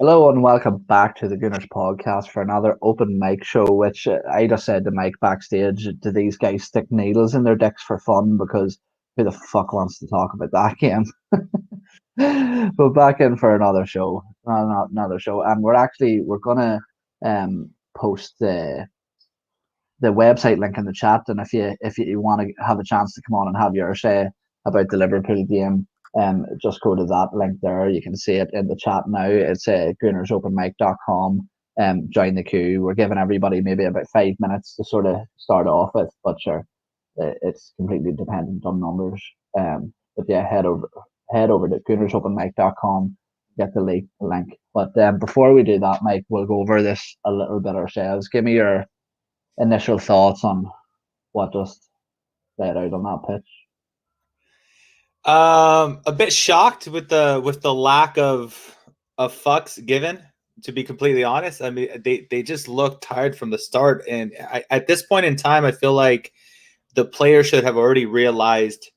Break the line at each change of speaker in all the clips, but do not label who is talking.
Hello and welcome back to the Gooners podcast for another open mic show. Which I just said to Mike backstage, do these guys stick needles in their dicks for fun? Because who the fuck wants to talk about that game? But back in for another show, not another show, and we're gonna post the website link in the chat, and if you want to have a chance to come on and have your say about the Liverpool game, just go to that link there. You can see it in the chat now. It's goonersopenmic.com. Join the queue. We're giving everybody maybe about 5 minutes to sort of start off with, but sure, it's completely dependent on numbers. But yeah, head over to goonersopenmic.com, get the link. But before we do that, Mike, we'll go over this a little bit ourselves. Give me your initial thoughts on what just played out on that pitch.
A bit shocked with the lack of fucks given. To be completely honest, I mean they just looked tired from the start, and at this point in time, I feel like the player should have already realized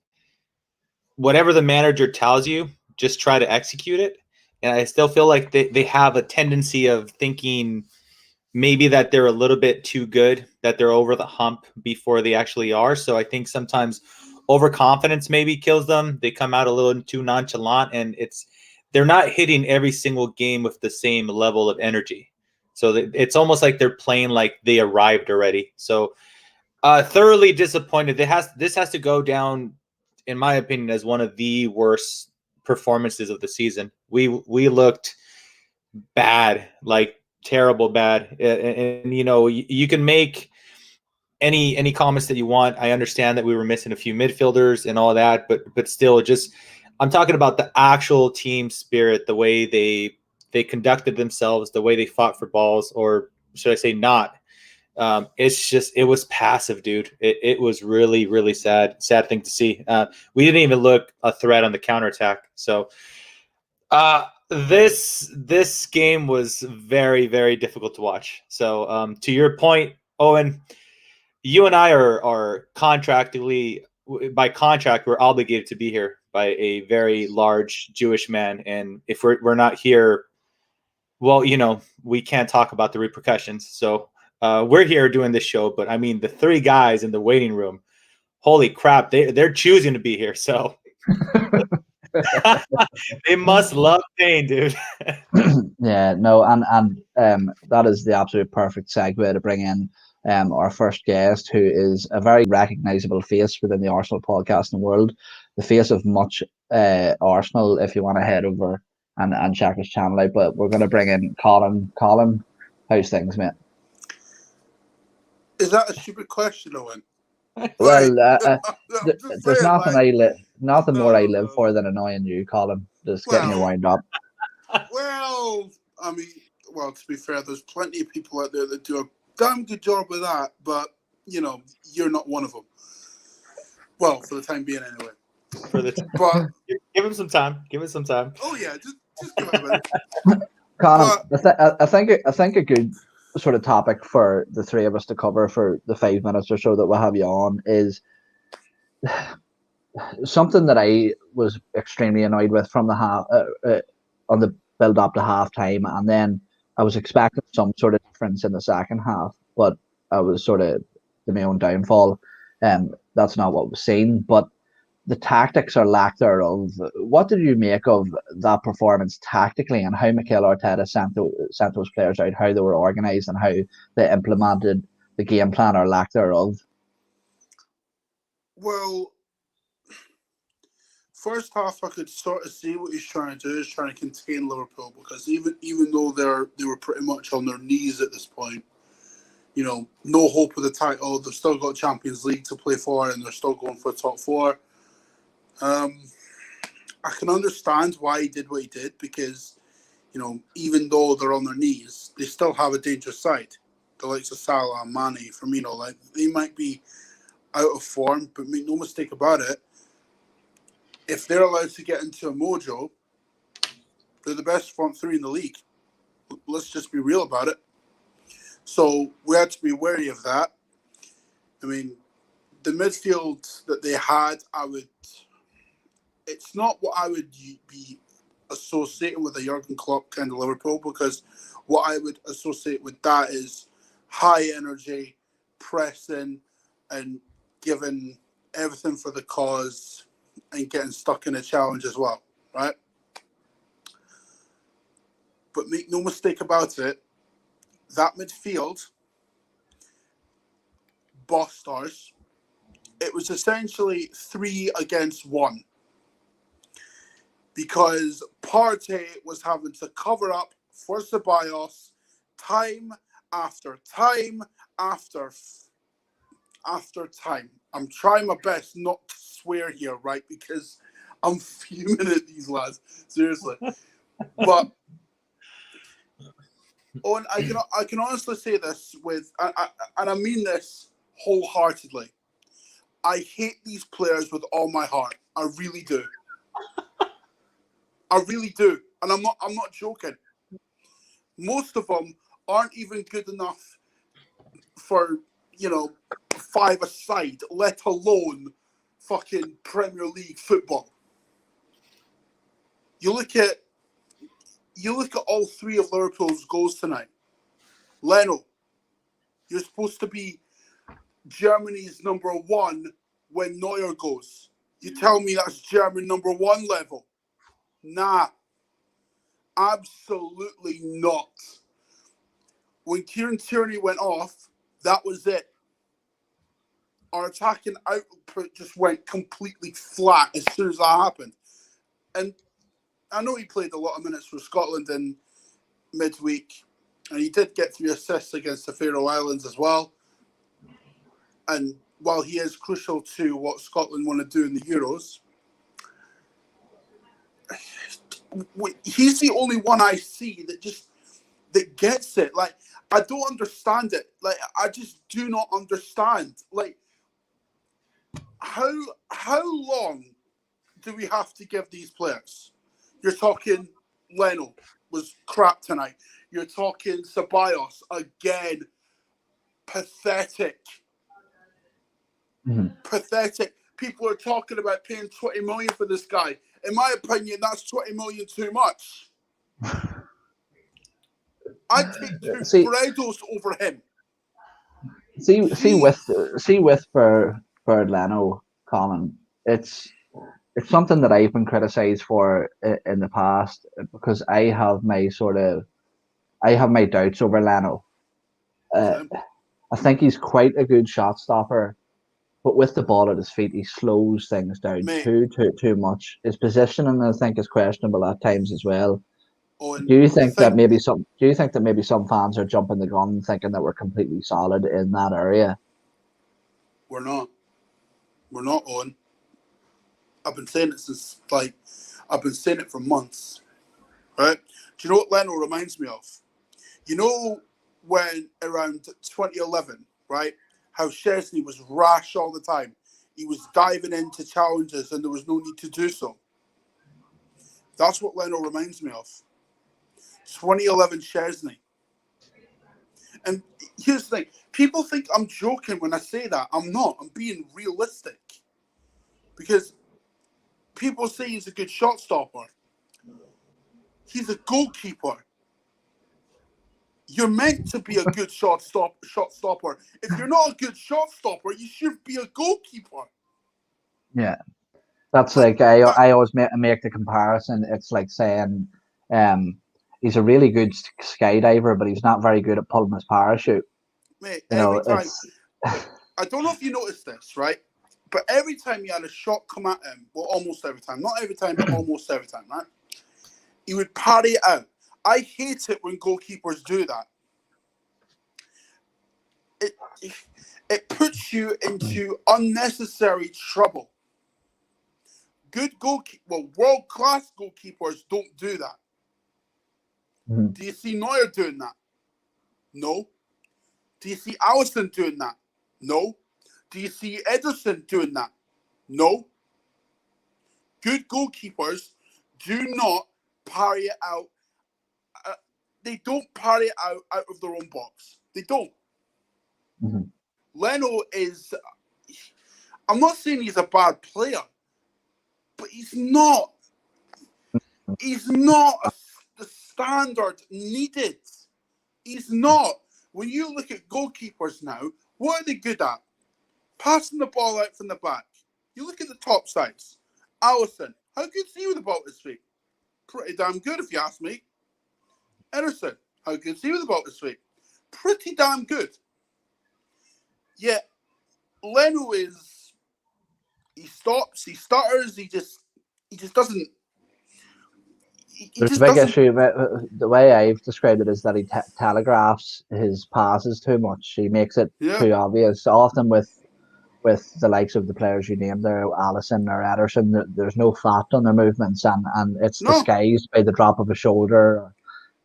whatever the manager tells you, just try to execute it. And I still feel like they have a tendency of thinking maybe that they're a little bit too good, that they're over the hump before they actually are. So I think sometimes overconfidence maybe kills them. They come out a little too nonchalant, and they're not hitting every single game with the same level of energy. So it's almost like they're playing like they arrived already. So thoroughly disappointed. This has to go down, in my opinion, as one of the worst performances of the season. We looked bad, like terrible bad. And you know, you can make any comments that you want. I understand that we were missing a few midfielders and all that, but still, just I'm talking about the actual team spirit, the way they conducted themselves, the way they fought for balls, or should I say not. It was passive, dude. It was really, really sad thing to see. We didn't even look a threat on the counterattack. So this game was very, very difficult to watch. So to your point, Owen, you and I are contractually, by contract, we're obligated to be here by a very large Jewish man, and if we're not here, well, you know, we can't talk about the repercussions. So we're here doing this show, but I mean, the three guys in the waiting room, holy crap, they're choosing to be here. So they must love Dane, dude.
Yeah, no, and that is the absolute perfect segue to bring in our first guest, who is a very recognizable face within the Arsenal podcasting world, the face of much Arsenal. If you want to head over and check his channel out, but we're going to bring in Colin. Colin, how's things, mate?
Is that a stupid question, Owen?
Well,
I'm just
there's
saying,
nothing nothing more I live
no.
for than annoying you, Colin. Just getting you
Well,
wound up.
well, I mean, well, to be fair, there's plenty of people out there that do a damn good job with that, but, you know, you're not one of them. Well, for the time being, anyway. But
Give him some time. Give him some time.
oh yeah, just give it a minute.
Colin,
But
I think a good sort of topic for the three of us to cover for the 5 minutes or so that we'll have you on is something that I was extremely annoyed with from the half on the build up to half time, and then I was expecting some sort of difference in the second half, but I was sort of to my own downfall. That's not what was seen, but the tactics or lack thereof. What did you make of that performance tactically, and how Mikel Arteta sent those players out, how they were organised, and how they implemented the game plan or lack thereof?
well, first half, I could sort of see what he's trying to do. He's trying to contain Liverpool because even though they were pretty much on their knees at this point, you know, no hope of the title. They've still got Champions League to play for, and they're still going for top four. I can understand why he did what he did because, you know, even though they're on their knees, they still have a dangerous side. The likes of Salah and Mane, Firmino, like they might be out of form, but make no mistake about it. If they're allowed to get into a mojo, they're the best front three in the league. Let's just be real about it. So we had to be wary of that. I mean, the midfield that they had, it's not what I would be associating with a Jurgen Klopp kind of Liverpool, because what I would associate with that is high energy, pressing, and giving everything for the cause and getting stuck in a challenge as well, right? But make no mistake about it, that midfield, boss stars, it was essentially 3 against 1. Because Partey was having to cover up for Ceballos time after time after time. I'm trying my best not to swear here, right? Because I'm fuming at these lads, seriously. But I can honestly say this and I mean this wholeheartedly. I hate these players with all my heart. I really do. I really do, and I'm not joking. Most of them aren't even good enough for 5-a-side, let alone fucking Premier League football. You look at all 3 of Liverpool's goals tonight. Leno, you're supposed to be Germany's number 1 when Neuer goes. You tell me that's German number 1 level? Nah. Absolutely not. When Kieran Tierney went off, that was it. Our attacking output just went completely flat as soon as that happened. And I know he played a lot of minutes for Scotland in midweek, and he did get 3 assists against the Faroe Islands as well. And while he is crucial to what Scotland want to do in the Euros, he's the only one I see that gets it. Like, I don't understand it. Like, I just do not understand. Like, how long do we have to give these players? You're talking Leno was crap tonight. You're talking Ceballos again. Pathetic.
Mm-hmm.
Pathetic. People are talking about paying 20 million for this guy. In my opinion, that's 20 million too much. I'd take Fredos over him.
See with for Leno, Colin, it's something that I've been criticised for in the past, because I have my doubts over Leno. I think he's quite a good shot stopper, but with the ball at his feet, he slows things down too much. His positioning, I think, is questionable at times as well. Do you think that maybe some fans are jumping the gun, thinking that we're completely solid in that area?
We're not. We're not, Owen. I've been saying it for months. Right? Do you know what Leno reminds me of? You know when around 2011, right? How Szczesny was rash all the time. He was diving into challenges and there was no need to do so. That's what Leno reminds me of. 2011 Szczesny. And here's the thing. People think I'm joking when I say that. I'm not. I'm being realistic. Because people say he's a good shot stopper. He's a goalkeeper. You're meant to be a good shot stopper. If you're not a good shot stopper, you should be a goalkeeper.
Yeah. That's like I always make the comparison. It's like saying he's a really good skydiver, but he's not very good at pulling his parachute.
Mate, every time. I don't know if you noticed this, right? But every time he had a shot come at him, well, almost every time. Not every time, but almost every time, right? He would parry it out. I hate it when goalkeepers do that. It puts you into unnecessary trouble. World-class goalkeepers don't do that.
Mm-hmm.
Do you see Neuer doing that? No. Do you see Alisson doing that? No. Do you see Ederson doing that? No. Good goalkeepers do not parry it out. They don't parry it out of their own box. They don't.
Mm-hmm.
Leno is... I'm not saying he's a bad player, but he's not. He's not the standard needed. He's not. When you look at goalkeepers now, what are they good at? Passing the ball out from the back. You look at the top sides. Alisson, how good is he with the ball at his feet? Pretty damn good, if you ask me. Ederson, how good is he with the ball at his feet? Pretty damn good. Yet, Leno is... He stops, he stutters, he just doesn't...
There's a big issue. The way I've described it is that he telegraphs his passes too much. He makes it too obvious. Often with the likes of the players you named there, Alisson or Ederson, there's no fat on their movements, and it's disguised by the drop of a shoulder.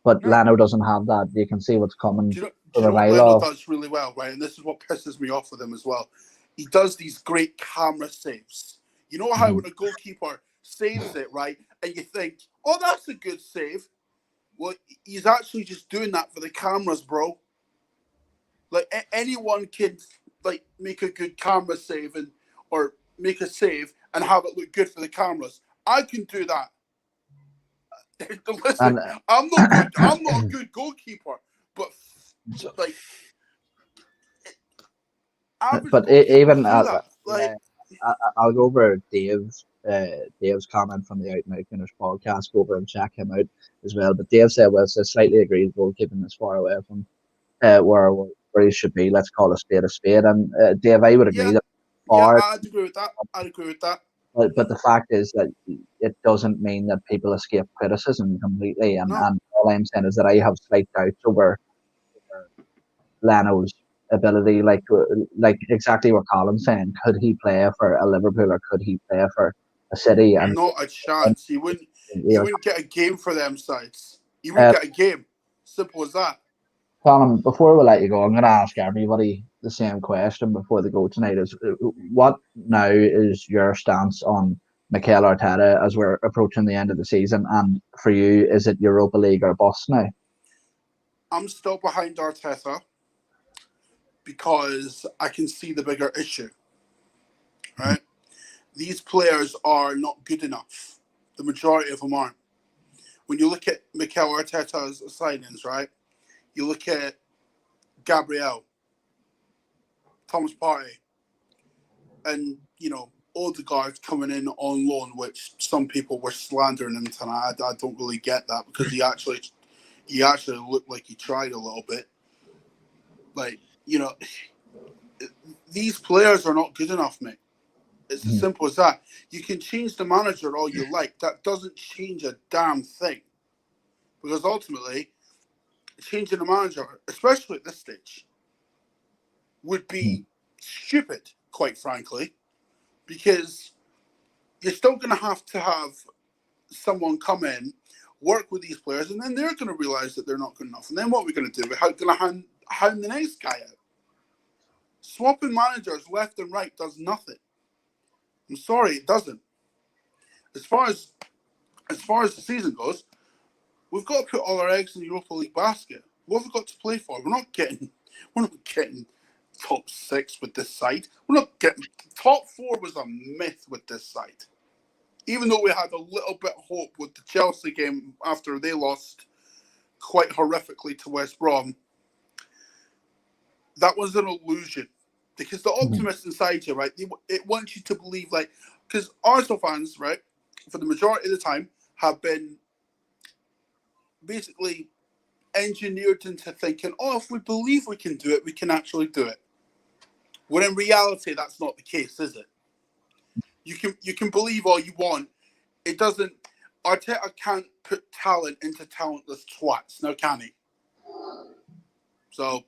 But Leno doesn't have that. You can see what's coming.
Do you know what Leno does really well, right? And this is what pisses me off with him as well. He does these great camera saves. You know how when a goalkeeper saves it, right, and you think, oh, that's a good save. Well, he's actually just doing that for the cameras, bro. Like, anyone can, like, make a good camera save or make a save and have it look good for the cameras. I can do that. Listen, I'm not a good goalkeeper, but, like,
but even I'll go over Dave's comment from the Out and Out Gooners podcast. Go over and check him out as well. But Dave said, well, it's a slightly agreed goalkeeping this far away from where he should be. Let's call a spade a spade. And Dave, I would agree that.
I'd agree with that.
But the fact is that it doesn't mean that people escape criticism completely. And all I'm saying is that I have slight doubts over Leno's ability, like exactly what Colin's saying. Could he play for a Liverpool or could he play for a City? And
not a chance. He wouldn't get a game for them sides. He wouldn't get a game. Simple as that.
Colin, before we let you go, I'm going to ask everybody the same question before they go tonight. Is what now is your stance on Mikel Arteta as we're approaching the end of the season? And for you, is it Europa League or bust now?
I'm still behind Arteta because I can see the bigger issue. Right? These players are not good enough. The majority of them aren't. When you look at Mikel Arteta's signings, right? You look at Gabriel, Thomas Partey, and, Odegaard coming in on loan, which some people were slandering him tonight. I don't really get that because he actually looked like he tried a little bit. Like, these players are not good enough, mate. It's as simple as that. You can change the manager all you like. That doesn't change a damn thing. Because ultimately, changing the manager, especially at this stage, would be stupid, quite frankly, because you're still going to have someone come in, work with these players, and then they're going to realize that they're not good enough. And then what are we going to do? We're going to hound the next guy out. Swapping managers left and right does nothing. I'm sorry, it doesn't. As far as the season goes, we've got to put all our eggs in the Europa League basket. What have we got to play for? We're not getting top 6 with this side. We're not getting top 4 was a myth with this side. Even though we had a little bit of hope with the Chelsea game after they lost quite horrifically to West Brom, that was an illusion. Because the optimist inside you, right, it wants you to believe, like, because Arsenal fans, right, for the majority of the time, have been basically engineered into thinking, oh, if we believe we can do it, we can actually do it. When in reality, that's not the case, is it? You can believe all you want. It doesn't. Arteta can't put talent into talentless twats, now can he? So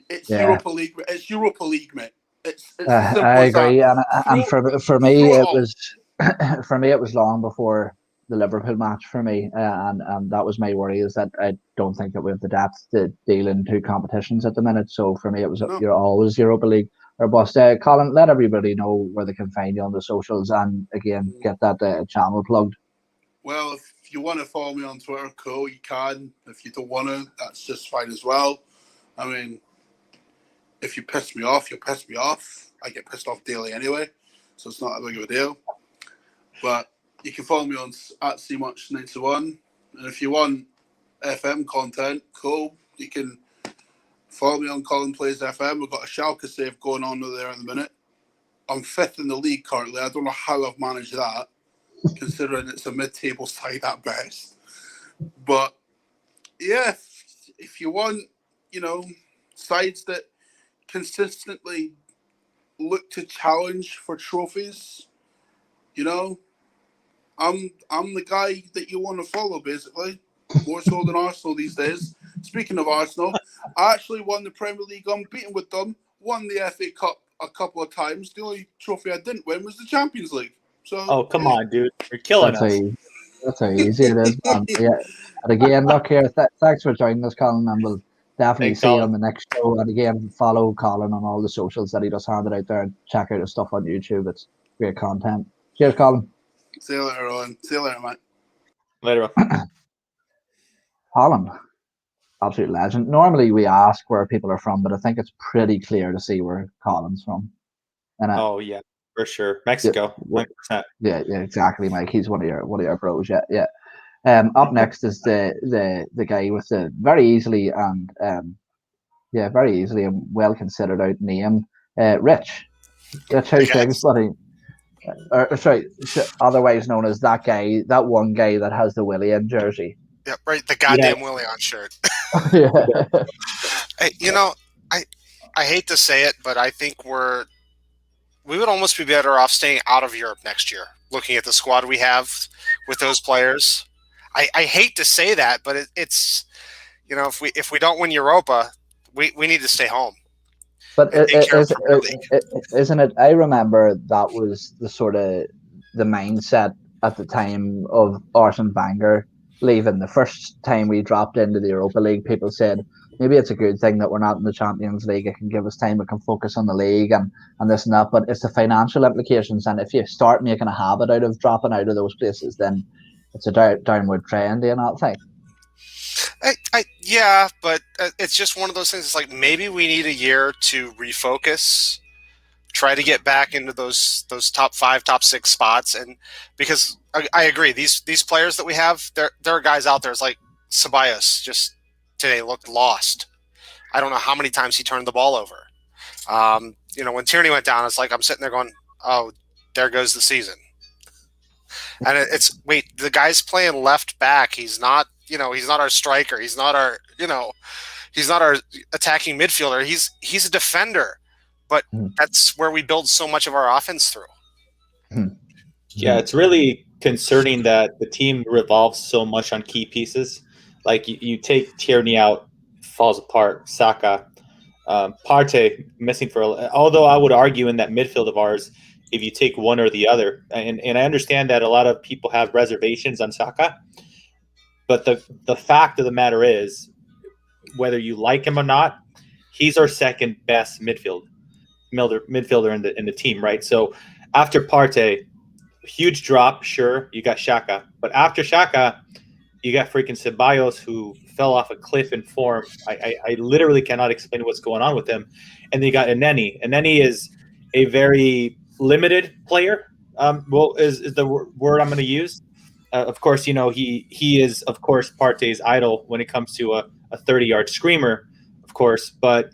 it's Europa League. It's Europa League, mate. It's
I agree, and for me it was it was long before the Liverpool match for me, and that was my worry, is that I don't think that we have the depth to deal in 2 competitions at the minute. So for me, it was you're always Europa League or bust. Colin, let everybody know where they can find you on the socials, and again, get that channel plugged.
Well, if you want to follow me on Twitter, cool, you can. If you don't want to, that's just fine as well. I mean, if you piss me off, you'll piss me off. I get pissed off daily anyway, so it's not that big of a deal. But you can follow me on at cmuch91. And if you want FM content, cool. You can follow me on Colin Plays FM. We've got a Schalke save going on there in a minute. I'm 5th in the league currently. I don't know how I've managed that, considering it's a mid-table side at best. But yeah, if you want, sides that consistently look to challenge for trophies, I'm the guy that you want to follow, basically. More so than Arsenal these days. Speaking of Arsenal, I actually won the Premier League unbeaten with them, won the FA Cup a couple of times. The only trophy I didn't win was the Champions League. So,
come on, dude. You're killing us.
That's how easy it is, man. Yeah. And again, look here, thanks for joining us, Colin, and we'll definitely see you on the next show. And again, follow Colin on all the socials that he just handed out there and check out his stuff on YouTube. It's great content. Cheers, Colin.
See you later, Owen. See you later, mate.
Later.
Colin, absolute legend. Normally we ask where people are from, but I think it's pretty clear to see where Colin's from. And
yeah, for sure, Mexico, 100%.
Yeah, exactly, Mike. He's one of your bros. Yeah. Up next is the guy with the very easily and well considered out name, Rich. Rich, how's things, buddy? Otherwise known as that one guy that has the Willian jersey.
Yeah, right. The goddamn Willian shirt.
Yeah.
Hey, I hate to say it, but I think we would almost be better off staying out of Europe next year. Looking at the squad we have with those players, I hate to say that, but it's if we don't win Europa, we need to stay home.
But isn't it? I remember that was the sort of the mindset at the time of Arsene Wenger leaving. The first time we dropped into the Europa League, people said maybe it's a good thing that we're not in the Champions League. It can give us time. We can focus on the league and this and that. But it's the financial implications. And if you start making a habit out of dropping out of those places, then it's a downward trend. Do you not think?
Yeah, but it's just one of those things. It's like maybe we need a year to refocus, try to get back into those top 5, top 6 spots. And because I agree, these players that we have, there are guys out there. It's like Ceballos just today looked lost. I don't know how many times he turned the ball over. When Tierney went down, it's like I'm sitting there going, "Oh, there goes the season." And the guy's playing left back. He's not, he's not our striker. He's not our, he's not our attacking midfielder. He's a defender. But that's where we build so much of our offense through.
Yeah, it's really concerning that the team revolves so much on key pieces. Like you take Tierney out, falls apart. Xhaka, Partey missing although I would argue in that midfield of ours, if you take one or the other, and I understand that a lot of people have reservations on Xhaka, but the fact of the matter is, whether you like him or not, he's our second best midfielder in the team, right? So after Partey, huge drop, sure, you got Xhaka, but after Xhaka, you got freaking Ceballos, who fell off a cliff in form. I literally cannot explain what's going on with him. And then you got Eneni. Eneni is a very limited player. Is the word I'm going to use. Of course, he is, of course, Partey's idol when it comes to a 30-yard screamer, of course. But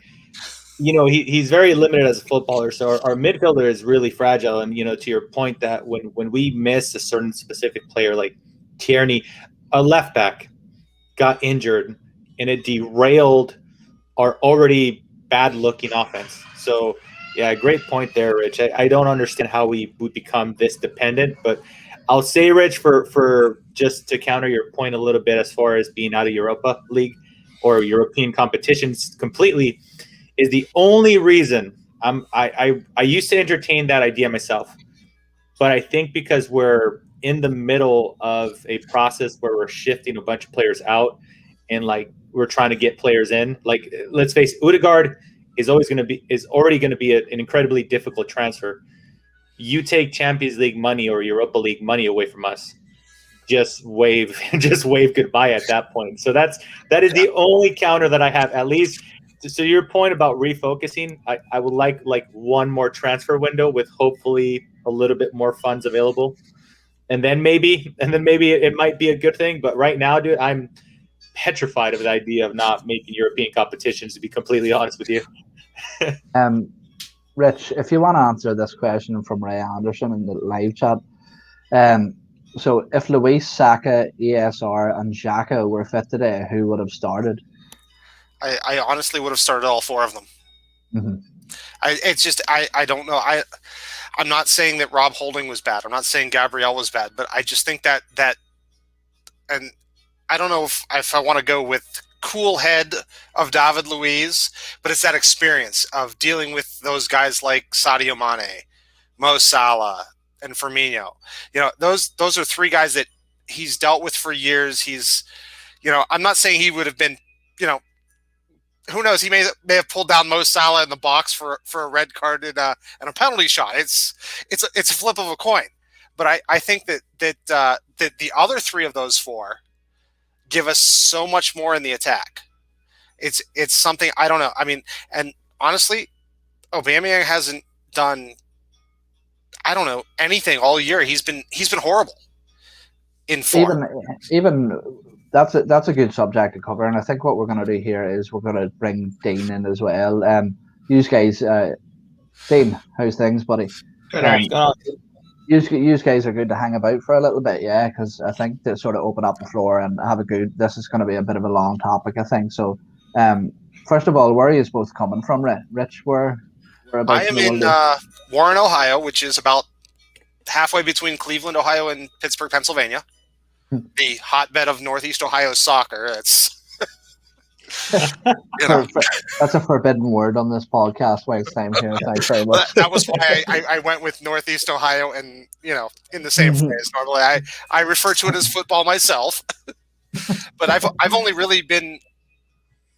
he's very limited as a footballer. So our midfielder is really fragile. And to your point that when we miss a certain specific player like Tierney, a left back, got injured, and it derailed our already bad-looking offense. So, yeah, great point there, Rich. I don't understand how we would become this dependent, but I'll say, Rich, for just to counter your point a little bit as far as being out of Europa League or European competitions completely, is the only reason I used to entertain that idea myself, but I think because we're in the middle of a process where we're shifting a bunch of players out and we're trying to get players in. Like, let's face it, Odegaard is already going to be an incredibly difficult transfer. You take Champions League money or Europa League money away from us, just wave goodbye at that point. So that is the only counter that I have, at least. So your point about refocusing, I would like one more transfer window with hopefully a little bit more funds available. and then maybe it might be a good thing. But right now, dude, I'm petrified of the idea of not making European competitions, to be completely honest with you.
Rich, if you want to answer this question from Ray Anderson in the live chat, so if Luis, Xhaka, ESR, and Xhaka were fit today, who would have started?
I honestly would have started all four of them.
Mm-hmm.
I don't know. I'm not saying that Rob Holding was bad. I'm not saying Gabriel was bad, but I just think that and I don't know if I want to go with cool head of David Luiz, but it's that experience of dealing with those guys like Sadio Mane, Mo Salah, and Firmino. You know, those are three guys that he's dealt with for years. He's, you know, I'm not saying he would have been, you know, who knows? He may have pulled down Mo Salah in the box for a red card and a penalty shot. It's a flip of a coin. But I think that the other three of those four give us so much more in the attack. It's something I don't know. I mean, and honestly, Aubameyang hasn't done, I don't know, anything all year. He's been horrible in form.
Even that's a good subject to cover, and I think what we're going to do here is we're going to bring Dane in as well. You guys, Dane, how's things, buddy?
Good.
You guys are good to hang about for a little bit, yeah, because I think to sort of open up the floor and have a good. This is going to be a bit of a long topic, I think. So, first of all, where are you both coming from, Rich? Where about?
I am in Warren, Ohio, which is about halfway between Cleveland, Ohio, and Pittsburgh, Pennsylvania. The hotbed of Northeast Ohio soccer. It's you know.
That's a forbidden word on this podcast. Waste time here. Thanks very much.
That was why I went with Northeast Ohio, and you know, in the same phrase. Normally, I refer to it as football myself, but I've only really been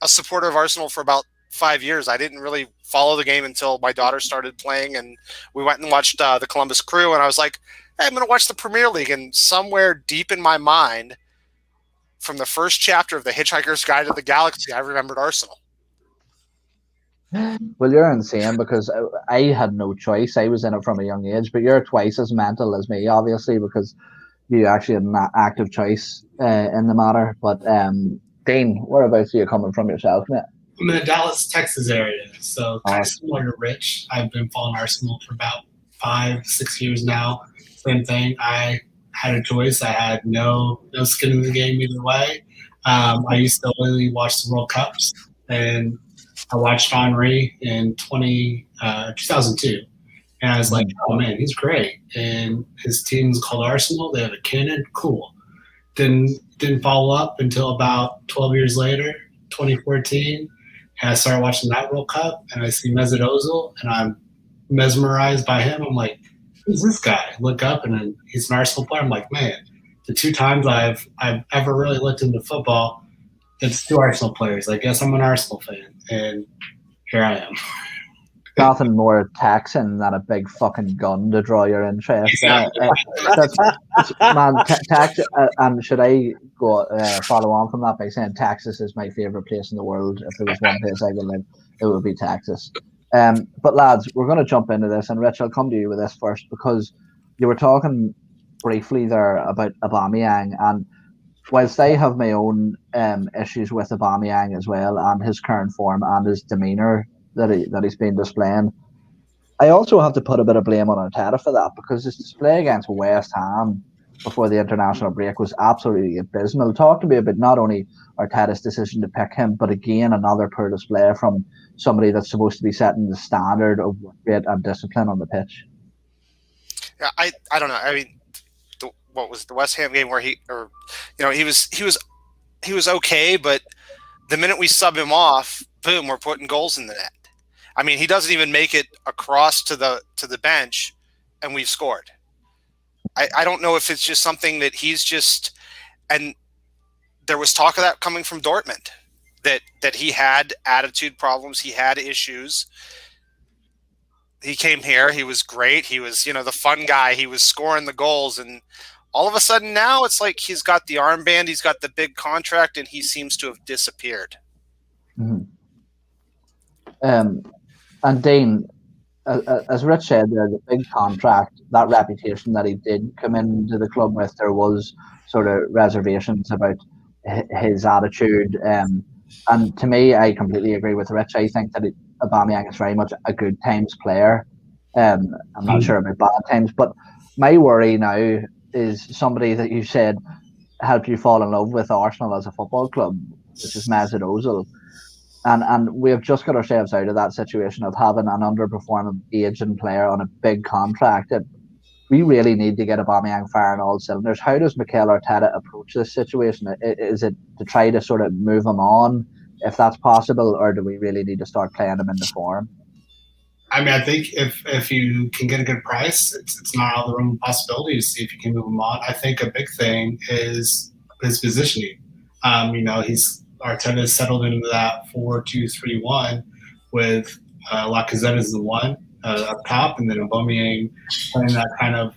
a supporter of Arsenal for about 5 years. I didn't really follow the game until my daughter started playing, and we went and watched the Columbus Crew, and I was like, hey, I'm going to watch the Premier League, and somewhere deep in my mind, from the first chapter of The Hitchhiker's Guide to the Galaxy, I remembered Arsenal.
Well, you're insane because I had no choice. I was in it from a young age, but you're twice as mental as me, obviously, because you actually had an active choice in the matter. But Dane, whereabouts are you coming from yourself, mate?
I'm in the Dallas, Texas area, so kind of similar to Rich. I've been following Arsenal for about 5-6 years now. Same thing. I had a choice. I had no skin in the game either way. I used to only watch the World Cups, and I watched Henry in 2002. And I was like, oh, man, he's great. And his team's called Arsenal. They have a cannon. Cool. Didn't follow up until about 12 years later, 2014. And I started watching that World Cup, and I see Mesut Ozil, and I'm mesmerized by him. I'm like, who's this guy? Look up, and then he's an Arsenal player. I'm like, man, the 2 times I've ever really looked into football, it's 2 Arsenal players. I guess I'm an Arsenal fan, and here I am.
Nothing more taxing than a big fucking gun to draw your interest.
Exactly.
And should I go follow on from that by saying Texas is my favourite place in the world? If there was one place I could live, it would be Texas. But lads, we're going to jump into this, and Rich, I'll come to you with this first because you were talking briefly there about Aubameyang, and whilst I have my own issues with Aubameyang as well, and his current form and his demeanour that he's been displaying, I also have to put a bit of blame on Arteta for that because his display against West Ham before the international break was absolutely abysmal. Talk to me about not only Arteta's decision to pick him, but again another poor display from somebody that's supposed to be setting the standard of rate and discipline on the pitch.
Yeah, I don't know. I mean, what was the West Ham game where he was okay, but the minute we sub him off, boom, we're putting goals in the net. I mean, he doesn't even make it across to the bench, and we've scored. I don't know if it's just something that he's just, and there was talk of that coming from Dortmund, that he had attitude problems, he had issues. He came here, he was great, he was, the fun guy, he was scoring the goals, and all of a sudden now it's like he's got the armband, he's got the big contract, and he seems to have disappeared.
Mm-hmm. And Dane, as Rich said, there the big contract, that reputation that he did come into the club with, there was sort of reservations about his attitude. And to me, I completely agree with Rich. I think that Aubameyang is very much a good times player. I'm not sure about bad times, but my worry now is somebody that you said helped you fall in love with Arsenal as a football club, which is Mesut Ozil. And we have just got ourselves out of that situation of having an underperforming aging player on a big contract. And we really need to get Aubameyang firing all cylinders. How does Mikel Arteta approach this situation? Is it to try to sort of move him on, if that's possible, or do we really need to start playing him into form?
I mean, I think if you can get a good price, it's not out of the realm of possibility to see if you can move him on. I think a big thing is his positioning. Arteta has settled into that 4-2-3-1 with Lacazette as the one up top, and then Aubameyang playing that kind of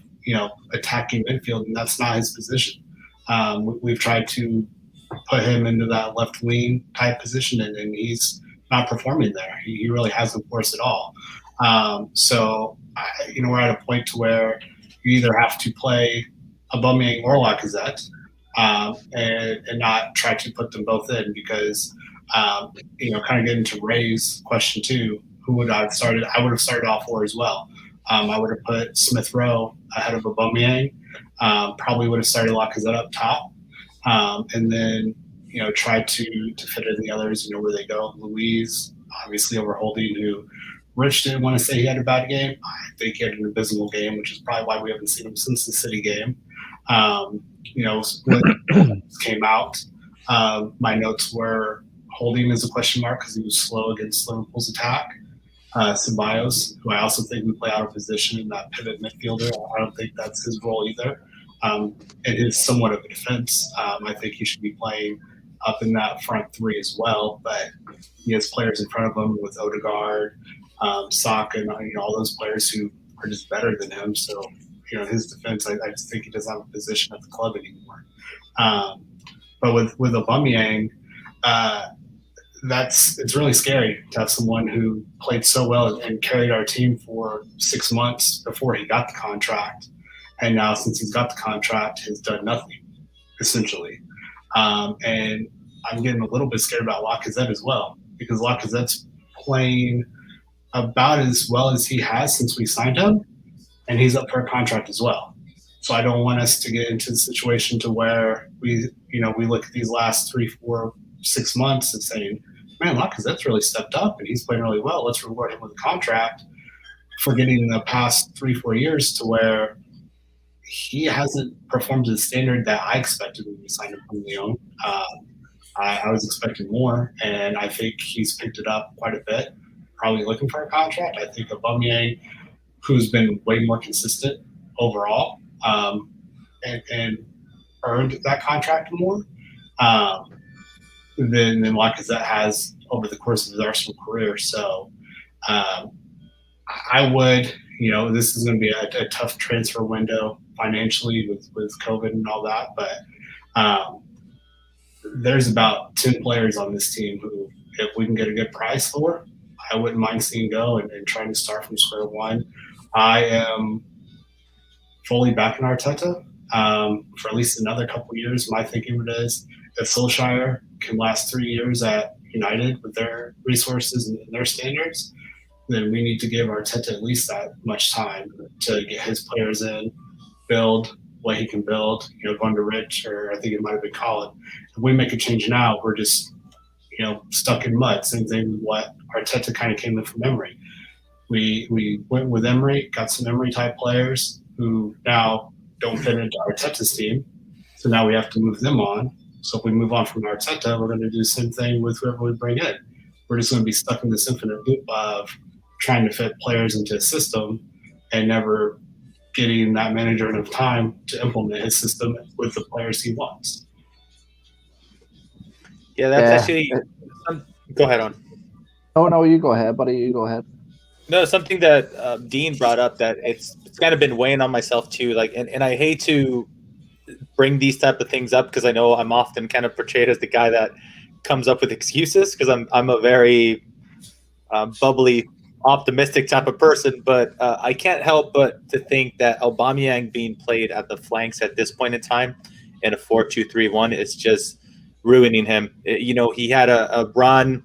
attacking midfield, and that's not his position. We've tried to put him into that left wing type position, and he's not performing there. He really hasn't for us at all. We're at a point to where you either have to play Aubameyang or Lacazette, and not try to put them both in, because kind of getting to Ray's question too, who would I have started? I would have started all four as well. I would have put Smith Rowe ahead of Aubameyang. Probably would have started Lacazette up top, and then try to fit in the others. Where they go. Luiz obviously over Holding, who Rich didn't want to say he had a bad game. I think he had an abysmal game, which is probably why we haven't seen him since the City game. When came out, my notes were Holding as a question mark because he was slow against Liverpool's attack. Ceballos, who I also think we play out of position in that pivot midfielder. I don't think that's his role either. It is somewhat of a defense. I think he should be playing up in that front three as well, but he has players in front of him with Odegaard, Saka, and all those players who are just better than him. So, his defense, I just think he doesn't have a position at the club anymore. But with Aubameyang, it's really scary to have someone who played so well and carried our team for 6 months before he got the contract, and now since he's got the contract, has done nothing essentially. And I'm getting a little bit scared about Lacazette as well, because Lacazette's playing about as well as he has since we signed him, and he's up for a contract as well. So I don't want us to get into the situation to where we look at these last 3, 4, 6 months and saying, man, Lacazette's really stepped up and he's playing really well. Let's reward him with a contract, forgetting the past 3, 4 years to where he hasn't performed to the standard that I expected when we signed him from Lyon. I was expecting more, and I think he's picked it up quite a bit, probably looking for a contract. I think Aubameyang, who's been way more consistent overall, and earned that contract more than Lacazette has over the course of his Arsenal career. So I would, this is going to be a tough transfer window financially with COVID and all that, but there's about 10 players on this team who, if we can get a good price for, I wouldn't mind seeing go and trying to start from square one. I am fully backing Arteta for at least another couple of years. My thinking is if Solskjaer can last 3 years at United with their resources and their standards, then we need to give Arteta at least that much time to get his players in, build what he can build, going to Rich, or I think it might have been Colin. If we make a change now, we're just, stuck in mud. Same thing with what Arteta kind of came in from Emery. We went with Emery, got some Emery-type players who now don't fit into Arteta's team. So now we have to move them on. So if we move on from Arteta, we're going to do the same thing with whoever we bring in. We're just going to be stuck in this infinite loop of trying to fit players into a system and never getting that manager enough time to implement his system with the players he wants.
Yeah, that's actually. Go ahead on.
Oh no, you go ahead, buddy. You go ahead.
No, something that Dean brought up that it's kind of been weighing on myself too. Like, and I hate to bring these type of things up because I know I'm often kind of portrayed as the guy that comes up with excuses because I'm a very bubbly optimistic type of person, but I can't help but to think that Aubameyang being played at the flanks at this point in time in a 4-2-3-1 is just ruining him. He had a run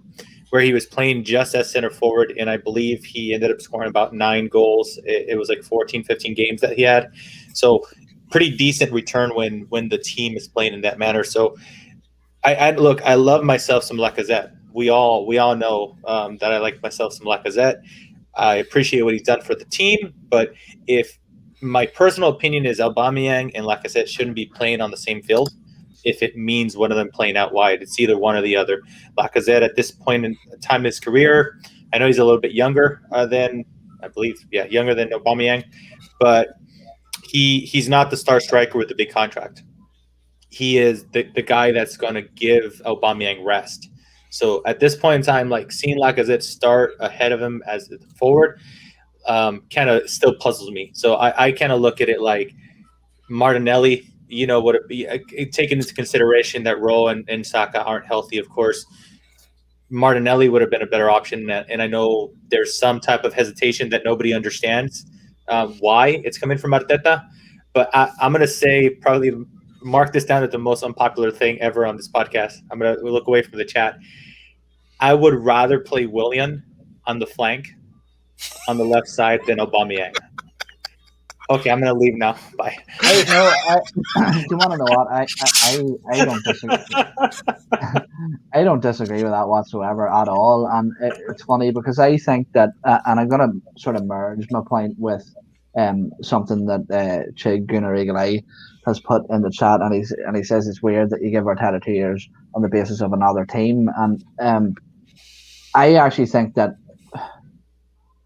where he was playing just as center forward, and I believe he ended up scoring about 9 goals. It was like 14, 15 games that he had. So pretty decent return when the team is playing in that manner. So I love myself some Lacazette. We all know that I like myself some Lacazette. I appreciate what he's done for the team, but if my personal opinion is Aubameyang and Lacazette shouldn't be playing on the same field, if it means one of them playing out wide, it's either one or the other. Lacazette at this point in time in his career, I know he's a little bit younger younger than Aubameyang, but he's not the star striker with the big contract. He is the guy that's going to give Aubameyang rest. So at this point in time, like seeing Lacazette start ahead of him as the forward kind of still puzzles me. So I kind of look at it like Martinelli, would it be taking into consideration that Rowe and Xhaka aren't healthy, of course. Martinelli would have been a better option. And I know there's some type of hesitation that nobody understands why it's coming from Arteta. But I'm going to say probably mark this down as the most unpopular thing ever on this podcast. I'm going to look away from the chat. I would rather play Willian on the flank on the left side than Aubameyang. Okay, I'm going to leave now. Bye.
Do you want to know what? I don't disagree. I don't disagree with that whatsoever at all. And it's funny because I think that, and I'm going to sort of merge my point with something that Chig Gunnar Eagle Eye has put in the chat, and he says it's weird that you give Arteta 2 years on the basis of another team. And I actually think that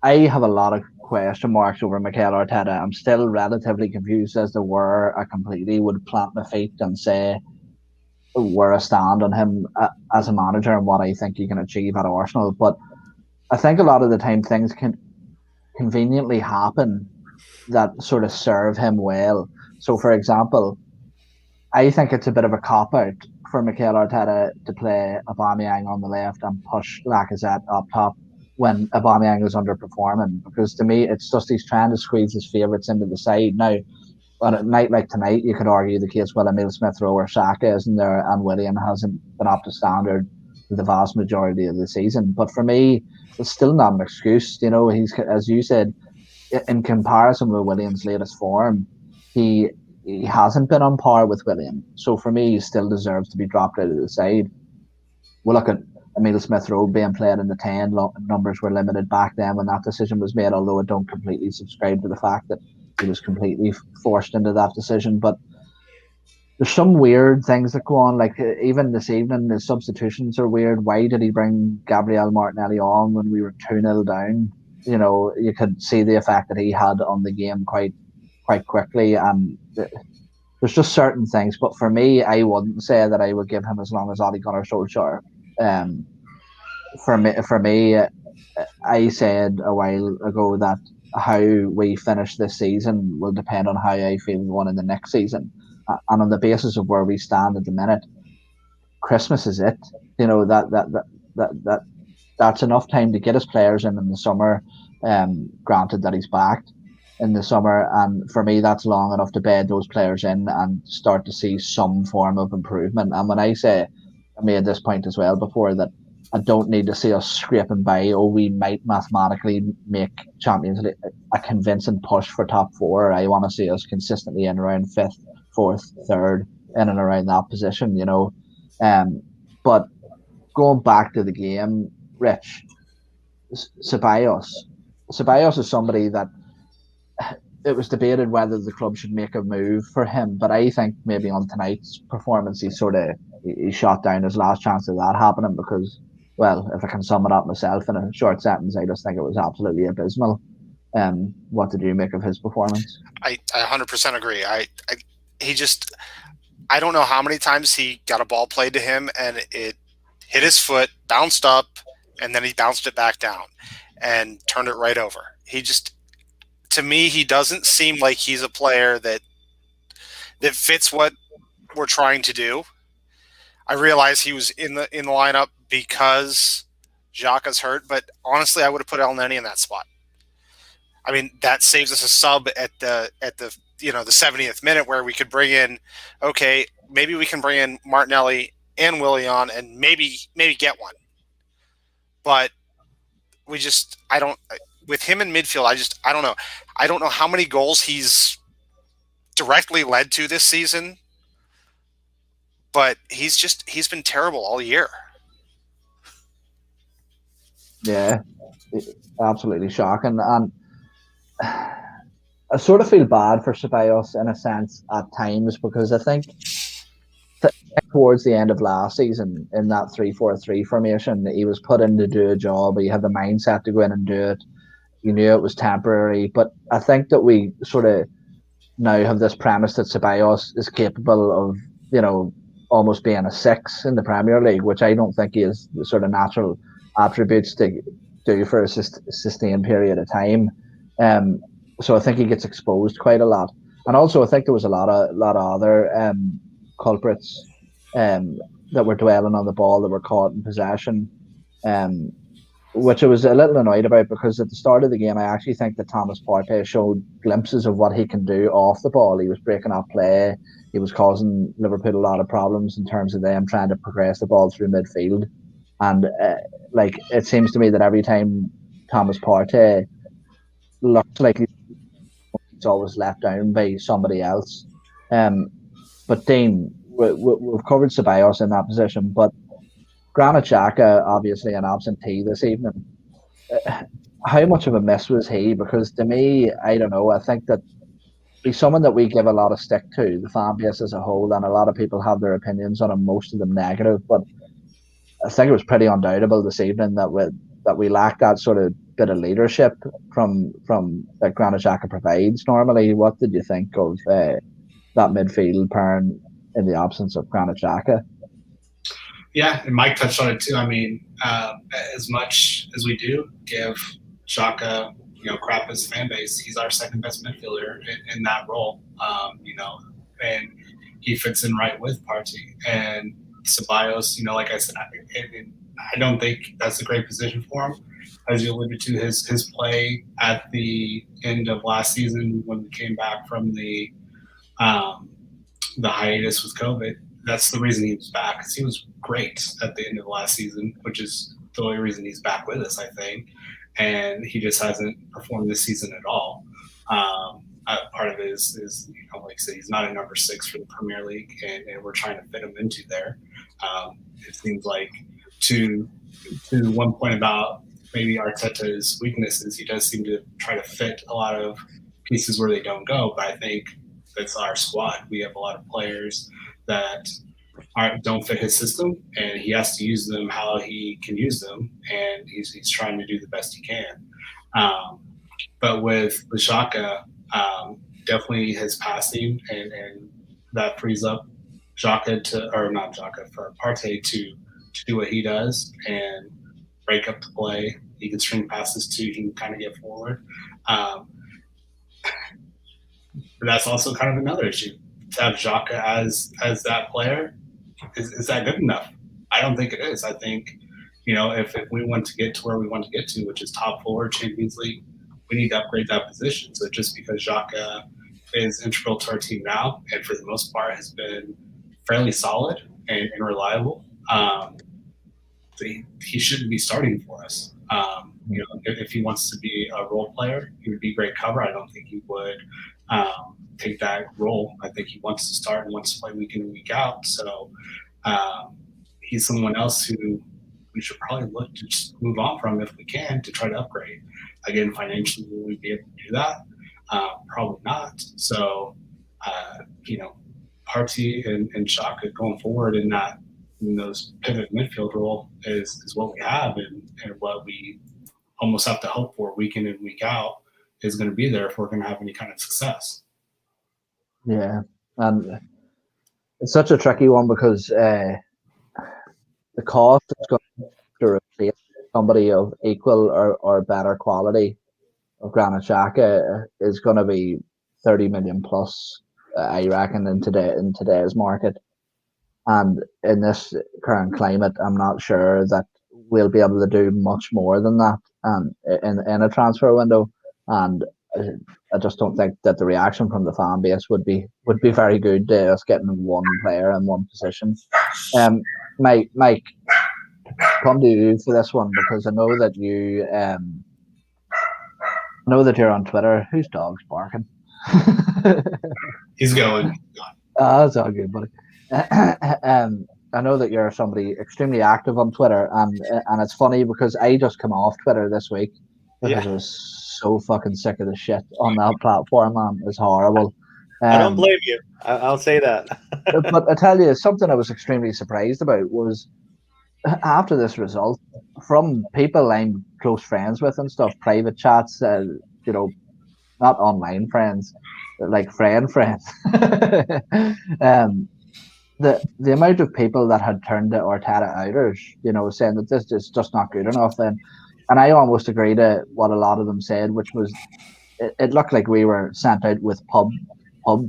I have a lot of question marks over Mikel Arteta. I'm still relatively confused as to where I completely would plant my feet and say where I stand on him as a manager and what I think he can achieve at Arsenal. But I think a lot of the time things can conveniently happen that sort of serve him well. So, for example, I think it's a bit of a cop-out for Mikel Arteta to play Aubameyang on the left and push Lacazette up top when Aubameyang is underperforming, because to me it's just he's trying to squeeze his favourites into the side. Now, on a night like tonight, you could argue the case with Emile Smith-Rowe or Xhaka isn't there, and Willian hasn't been up to standard for the vast majority of the season. But for me, it's still not an excuse. He's, as you said, in comparison with Willian's latest form, he hasn't been on par with Willian. So for me, he still deserves to be dropped out of the side. We'll look at Emile Smith-Rowe being played in the 10. Numbers were limited back then when that decision was made, although I don't completely subscribe to the fact that he was completely forced into that decision. But there's some weird things that go on. Like even this evening, the substitutions are weird. Why did he bring Gabriel Martinelli on when we were 2-0 down? You could see the effect that he had on the game quite quickly. And there's just certain things. But for me, I wouldn't say that I would give him as long as Ole Gunnar Solskjaer. For me, I said a while ago that how we finish this season will depend on how I feel going in the next season, and on the basis of where we stand at the minute, Christmas is it. That's enough time to get his players in the summer. Granted that he's back in the summer, and for me that's long enough to bed those players in and start to see some form of improvement. And when I say, I made this point as well before, that I don't need to see us scraping by, we might mathematically make Champions League a convincing push for top 4. I want to see us consistently in around 5th, 4th, 3rd, in and around that position, but going back to the game, Rich, Ceballos is somebody that it was debated whether the club should make a move for him, but I think maybe on tonight's performance he shot down his last chance of that happening, because, well, if I can sum it up myself in a short sentence, I just think it was absolutely abysmal. What did you make of his performance?
I 100% agree. I don't know how many times he got a ball played to him and it hit his foot, bounced up, and then he bounced it back down and turned it right over. To me, he doesn't seem like he's a player that fits what we're trying to do. I realize he was in the lineup because Xhaka's hurt, but honestly, I would have put El Neni in that spot. I mean, that saves us a sub at the the 70th minute where we could bring in, okay, maybe we can bring in Martinelli and Willian and maybe get one. But with him in midfield, I don't know. I don't know how many goals he's directly led to this season, but he's been terrible all year.
Yeah, absolutely shocking. And I sort of feel bad for Ceballos in a sense at times, because I think towards the end of last season in that 3-4-3 formation, he was put in to do a job. He had the mindset to go in and do it. You knew it was temporary, but I think that we sort of now have this premise that Ceballos is capable of, almost being a 6 in the Premier League, which I don't think he has the sort of natural attributes to do for a sustained period of time. So I think he gets exposed quite a lot, and also I think there was a lot of other culprits that were dwelling on the ball that were caught in possession, which I was a little annoyed about, because at the start of the game I actually think that Thomas Partey showed glimpses of what he can do off the ball. He was breaking up play. He was causing Liverpool a lot of problems in terms of them trying to progress the ball through midfield. And it seems to me that every time Thomas Partey looks like he's always left down by somebody else. But Dane, we've covered Ceballos in that position, but Granit Xhaka, obviously an absentee this evening. How much of a miss was he? Because to me, I don't know. I think that he's someone that we give a lot of stick to, the fan base as a whole, and a lot of people have their opinions on him, most of them negative. But I think it was pretty undoubtable this evening that we lack that sort of bit of leadership from that Granit Xhaka provides normally. What did you think of that midfield pairing in the absence of Granit Xhaka?
Yeah, and Mike touched on it too. I mean, as much as we do give Xhaka, crap as fan base, he's our second best midfielder in that role. And he fits in right with Partey and Ceballos. Like I said, I don't think that's a great position for him. As you alluded to, his play at the end of last season when we came back from the hiatus with COVID. That's the reason he was back, because he was great at the end of last season, which is the only reason he's back with us, I think. And he just hasn't performed this season at all. Part of it is like I said, he's not a number 6 for the Premier League, and we're trying to fit him into there. It seems like to one point about maybe Arteta's weaknesses, he does seem to try to fit a lot of pieces where they don't go. But I think that's our squad. We have a lot of players that don't fit his system, and he has to use them how he can use them, and he's trying to do the best he can. But with Xhaka, definitely his passing, and that frees up for Partey to do what he does and break up the play. He can string passes too. He can kind of get forward. But that's also kind of another issue. To have Xhaka as that player, is that good enough? I don't think it is. I think, if we want to get to where we want to get to, which is top 4 Champions League, we need to upgrade that position. So just because Xhaka is integral to our team now, and for the most part has been fairly solid and reliable, he shouldn't be starting for us. If he wants to be a role player, he would be great cover. I don't think he would take that role. I think he wants to start and wants to play week in and week out. So he's someone else who we should probably look to just move on from if we can, to try to upgrade. Again, financially, will we be able to do that? Probably not. So, Partey and Xhaka going forward in those pivot midfield role is what we have, and what we almost have to hope for week in and week out is going to be there if we're going to have any kind of success.
Yeah, and it's such a tricky one because the cost is going to replace somebody of equal or better quality of Granit Xhaka is going to be 30 million plus, I reckon, in today's market. And in this current climate, I'm not sure that we'll be able to do much more than that in a transfer window. And I just don't think that the reaction from the fan base would be very good to us getting one player in one position. Mike, come to you for this one because I know that you know that you're on Twitter. Whose dog's barking?
He's going.
That's all good, buddy. I know that you're somebody extremely active on Twitter, and it's funny because I just come off Twitter this week because I was so fucking sick of the shit on that platform, man. It's horrible.
I don't blame you. I'll say that.
But I tell you, something I was extremely surprised about was after this result, from people I'm close friends with and stuff, private chats, you know, not online friends, like friends. The amount of people that had turned to Arteta outers, you know, saying that this is just not good enough, and I almost agree to what a lot of them said, which was it looked like we were sent out with pub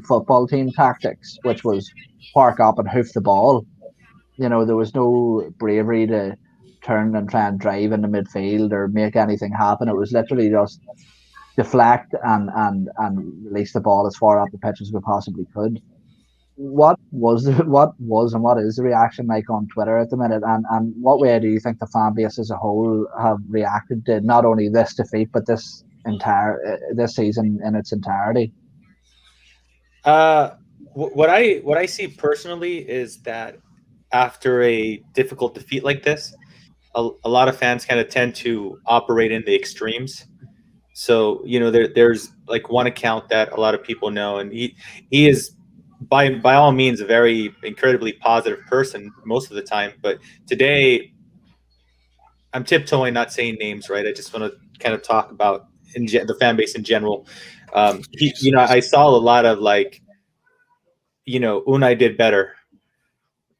football team tactics, which was park up and hoof the ball. You know, there was no bravery to turn and try and drive in the midfield or make anything happen. It was literally just deflect and release the ball as far up the pitch as we possibly could. What was and what is the reaction like on Twitter at the minute, and what way do you think the fan base as a whole have reacted to not only this defeat but this season in its entirety?
What I see personally is that after a difficult defeat like this, a lot of fans kind of tend to operate in the extremes. So, you know, there's like one account that a lot of people know, and he is by all means a very incredibly positive person most of the time. But today, I'm tiptoeing, not saying names, right? I just want to kind of talk about the fan base in general. You know, I saw a lot of like, you know, Unai did better.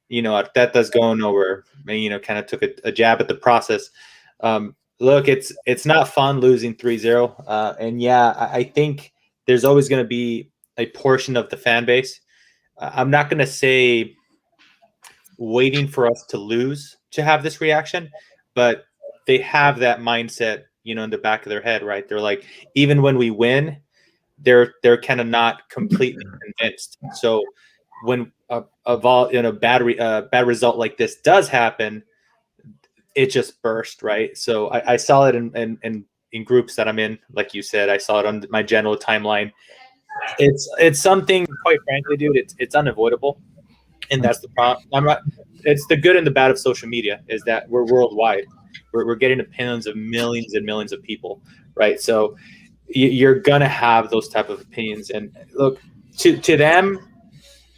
You know, Arteta's going nowhere. You know, kind of took a jab at the process. Look, it's not fun losing 3-0. And yeah, I think there's always going to be a portion of the fan base. I'm not going to say waiting for us to lose to have this reaction, but they have that mindset, you know, in the back of their head, right? They're like, even when we win, they're kind of not completely convinced. So when a bad result like this does happen, it just burst, right? So I saw it in groups that I'm in, like you said. I saw it on my general timeline. It's something, quite frankly, dude. It's unavoidable, and that's the problem. It's the good and the bad of social media is that we're worldwide. We're getting opinions of millions and millions of people, right? So you're gonna have those type of opinions. And look, to them,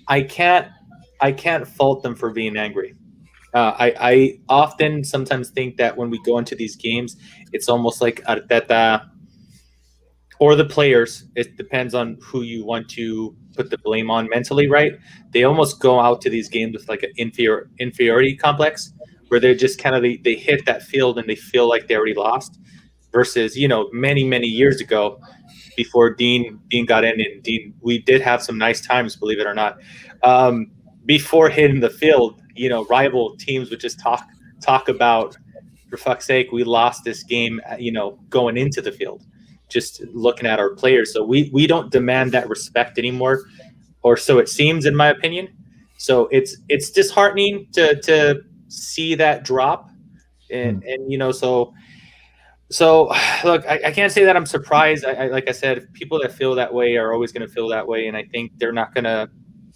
I can't fault them for being angry. I often sometimes think that when we go into these games, it's almost like Arteta or the players. It depends on who you want to put the blame on mentally, right? They almost go out to these games with like an inferiority complex where they're just kind of they hit that field and they feel like they already lost. Versus, you know, many years ago, before Dean got in, and Dean, we did have some nice times, believe it or not. Before hitting the field, you know, rival teams would just talk about, for fuck's sake, we lost this game, you know, going into the field, just looking at our players. So we don't demand that respect anymore, or so it seems, in my opinion. So it's disheartening to see that drop, and you know, so look, I can't say that I'm surprised. I like I said, people that feel that way are always going to feel that way, and I think they're not going to,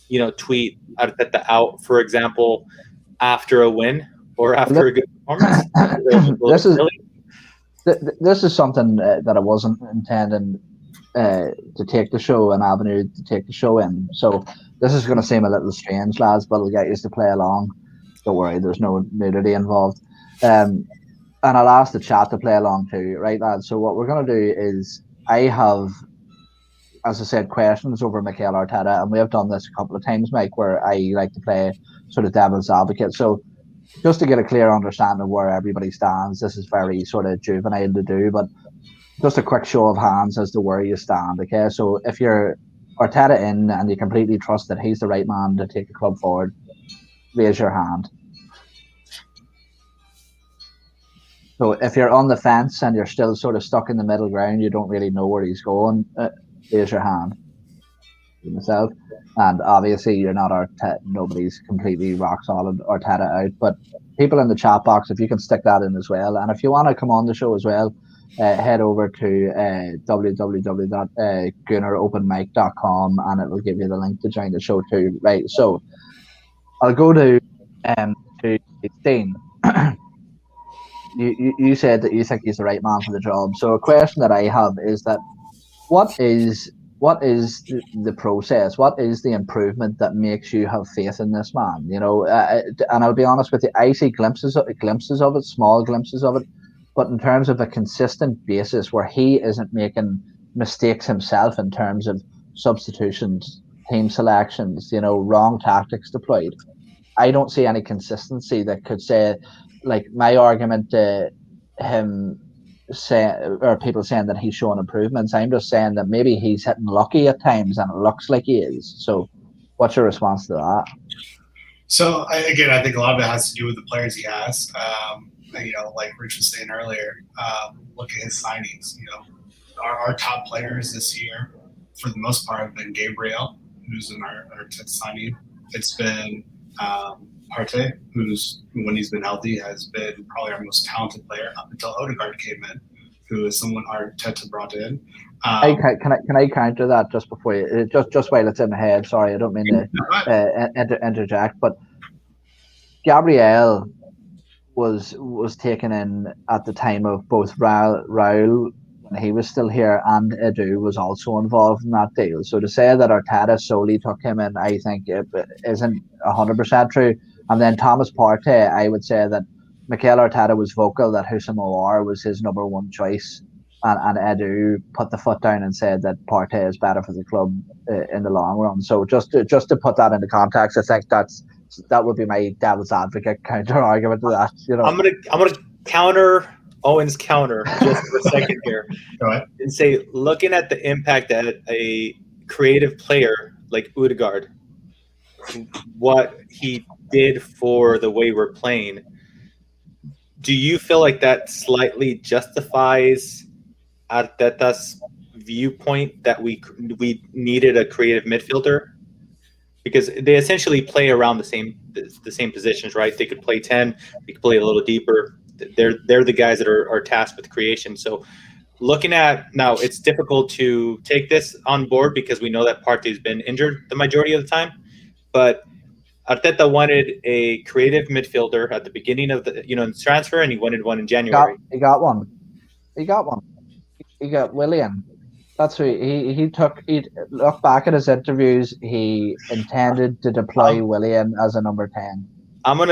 you know, tweet Arteta out, for example, after a win or after a good performance.
This is something that I wasn't intending to take the show, an avenue to take the show in. So this is going to seem a little strange, lads, but I'll get you to play along. Don't worry, there's no nudity involved. And I'll ask the chat to play along too, right, lads? So what we're going to do is I have, as I said, questions over Mikel Arteta, and we have done this a couple of times, Mike, where I like to play sort of devil's advocate. So just to get a clear understanding of where everybody stands, this is very sort of juvenile to do, but just a quick show of hands as to where you stand, okay? So if you're Arteta in and you completely trust that he's the right man to take the club forward, raise your hand. So if you're on the fence and you're still sort of stuck in the middle ground, you don't really know where he's going, raise your hand. Myself, and obviously you're not Arteta. Nobody's completely rock solid Arteta out, but people in the chat box, if you can stick that in as well, and if you want to come on the show as well, head over to www.gooneropenmic.com and it will give you the link to join the show too. Right, so I'll go to Dane. You said that you think he's the right man for the job. So a question that I have is that what is the process? What is the improvement that makes you have faith in this man? You know, and I'll be honest with you, I see glimpses of it, small glimpses of it, but in terms of a consistent basis where he isn't making mistakes himself in terms of substitutions, team selections, you know, wrong tactics deployed, I don't see any consistency that could say, like my argument to him say, or people saying that he's showing improvements. I'm just saying that maybe he's hitting lucky at times and it looks like he is. So what's your response to that?
So I think a lot of it has to do with the players he has. You know, like Rich was saying earlier, look at his signings. You know, our top players this year, for the most part, have been Gabriel, who's in our 10th signing. It's been Partey, who's, when he's been healthy, has been probably our most talented player up until Odegaard came in, who is someone Arteta brought in.
Can I counter that just before you, just while it's in my head? Sorry, I don't mean to interject, but Gabriel was taken in at the time of both Raul when he was still here, and Edu was also involved in that deal. So to say that Arteta solely took him in, I think it isn't 100% true. And then Thomas Partey, I would say that Mikel Arteta was vocal that Houssem Aouar was his number one choice, and Edu put the foot down and said that Partey is better for the club in the long run. So just to put that into context, I think that would be my devil's advocate counter argument to that. You know,
I'm gonna counter Owen's counter just for a second here.
Go ahead.
And say, looking at the impact that a creative player like Odegaard, what he did for the way we're playing, do you feel like that slightly justifies Arteta's viewpoint that we needed a creative midfielder? Because they essentially play around the same positions, right? They could play 10, they could play a little deeper. They're the guys that are tasked with creation. So looking at now, it's difficult to take this on board because we know that Partey's been injured the majority of the time. But Arteta wanted a creative midfielder at the beginning of the transfer, and he wanted one in January.
He got one. He got Willian. That's who he took. He look back at his interviews. He intended to deploy Willian as a number 10.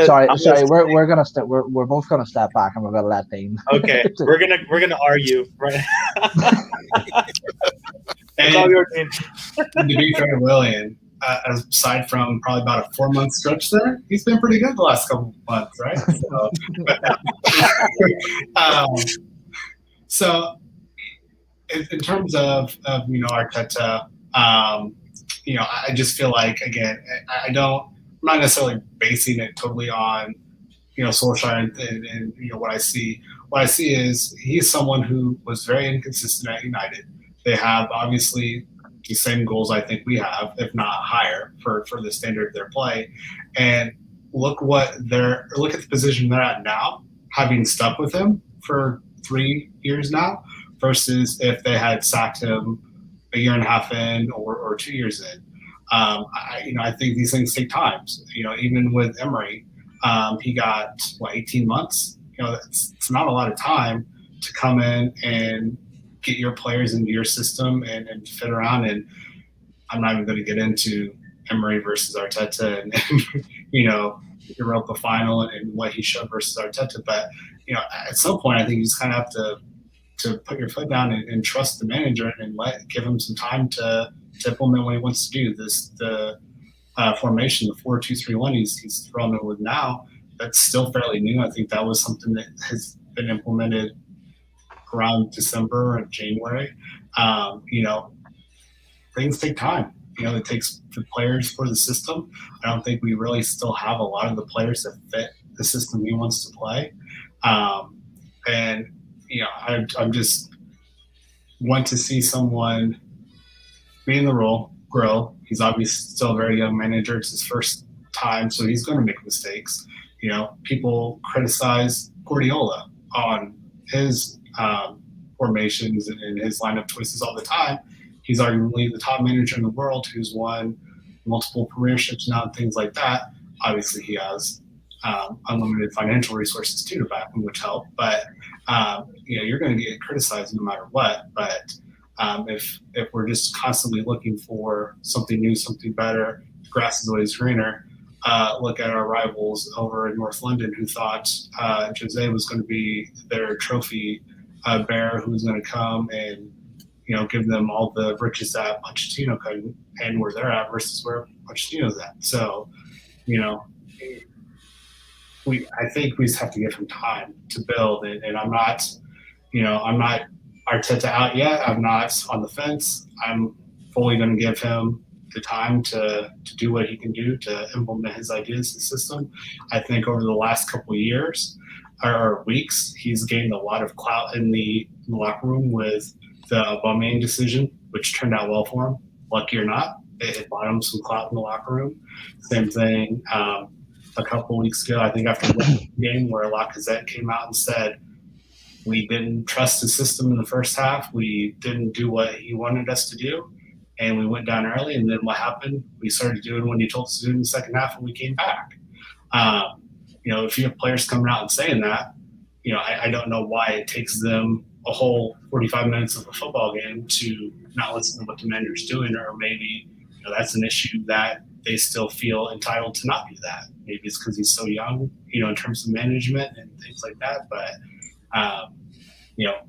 Sorry. We're both gonna step back and we're gonna let Dane.
Okay, we're gonna argue, right? It's all your team.
To be fair to Willian, aside from probably about a 4-month stretch there, he's been pretty good the last couple of months, right? So, in terms of Arteta, I just feel like, again, I'm not necessarily basing it totally on Solskjaer and what I see. What I see is he's someone who was very inconsistent at United. They have obviously the same goals I think we have, if not higher, for the standard of their play. And look at the position they're at now, having stuck with him for 3 years now, versus if they had sacked him a year and a half in or 2 years in. I think these things take time. Even with Emery, he got 18 months. It's not a lot of time to come in and get your players into your system and fit around. And I'm not even going to get into Emery versus Arteta and Europa final and what he showed versus Arteta. But at some point, I think you just kind of have to put your foot down and trust the manager and give him some time to implement what he wants to do. The formation, the 4-2-3-1 he's thrown in with now, that's still fairly new. I think that was something that has been implemented around December and January. Things take time. It takes the players for the system. I don't think we really still have a lot of the players that fit the system he wants to play. And I'm just want to see someone be in the role, grow. He's obviously still a very young manager. It's his first time, so he's going to make mistakes. People criticize Guardiola on his formations and his lineup choices all the time. He's arguably the top manager in the world who's won multiple premierships now and things like that. Obviously, he has unlimited financial resources too to back him, which help. But you're going to get criticized no matter what. But if we're just constantly looking for something new, something better, the grass is always greener. Look at our rivals over in North London who thought Jose was going to be their trophy bearer who was going to come and give them all the riches that Pochettino couldn't, and where they're at versus where Pochettino's at. So, I think we just have to give him time to build. And I'm not Arteta out yet. I'm not on the fence. I'm fully going to give him the time to do what he can do to implement his ideas, his system. I think over the last couple of years or weeks, he's gained a lot of clout in the locker room with the Aubameyang decision, which turned out well for him. Lucky or not, it bought him some clout in the locker room. Same thing a couple of weeks ago, I think after the game where Lacazette came out and said, we didn't trust the system in the first half. We didn't do what he wanted us to do. And we went down early. And then what happened? We started doing what he told us to do in the second half, and we came back. If you have players coming out and saying that, I don't know why it takes them a whole 45 minutes of a football game to not listen to what the manager's doing, or maybe that's an issue that they still feel entitled to not do that. Maybe it's because he's so young, in terms of management and things like that. But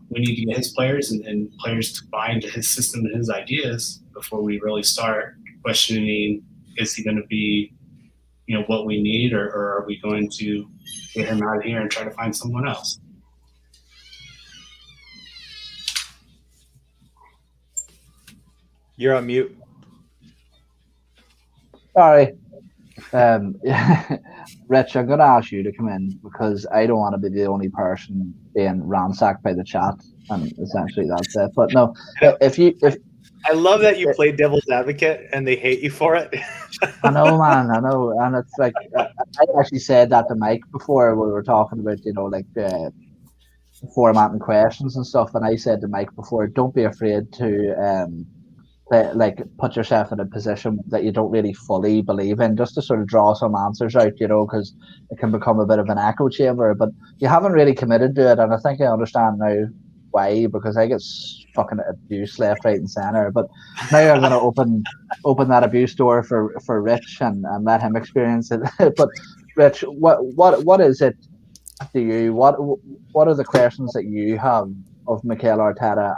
we need to get his players and players to buy into his system and his ideas before we really start questioning, is he going to be, what we need, or are we going to get him out of here and try to find someone else?
You're on mute.
Sorry. Rich, I'm going to ask you to come in because I don't want to be the only person being ransacked by the chat, and essentially that's it. But no,
I love that you play devil's advocate and they hate you for it.
I know, man. I know, and it's like I actually said that to Mike before we were talking about formatting questions and stuff, and I said to Mike before, don't be afraid to put yourself in a position that you don't really fully believe in, just to sort of draw some answers out, because it can become a bit of an echo chamber. But you haven't really committed to it, and I think I understand now why, because I get fucking abuse left, right, and center. But now I'm going to open that abuse door for Rich and let him experience it. But Rich, what is it to you? What are the questions that you have of Mikel Arteta,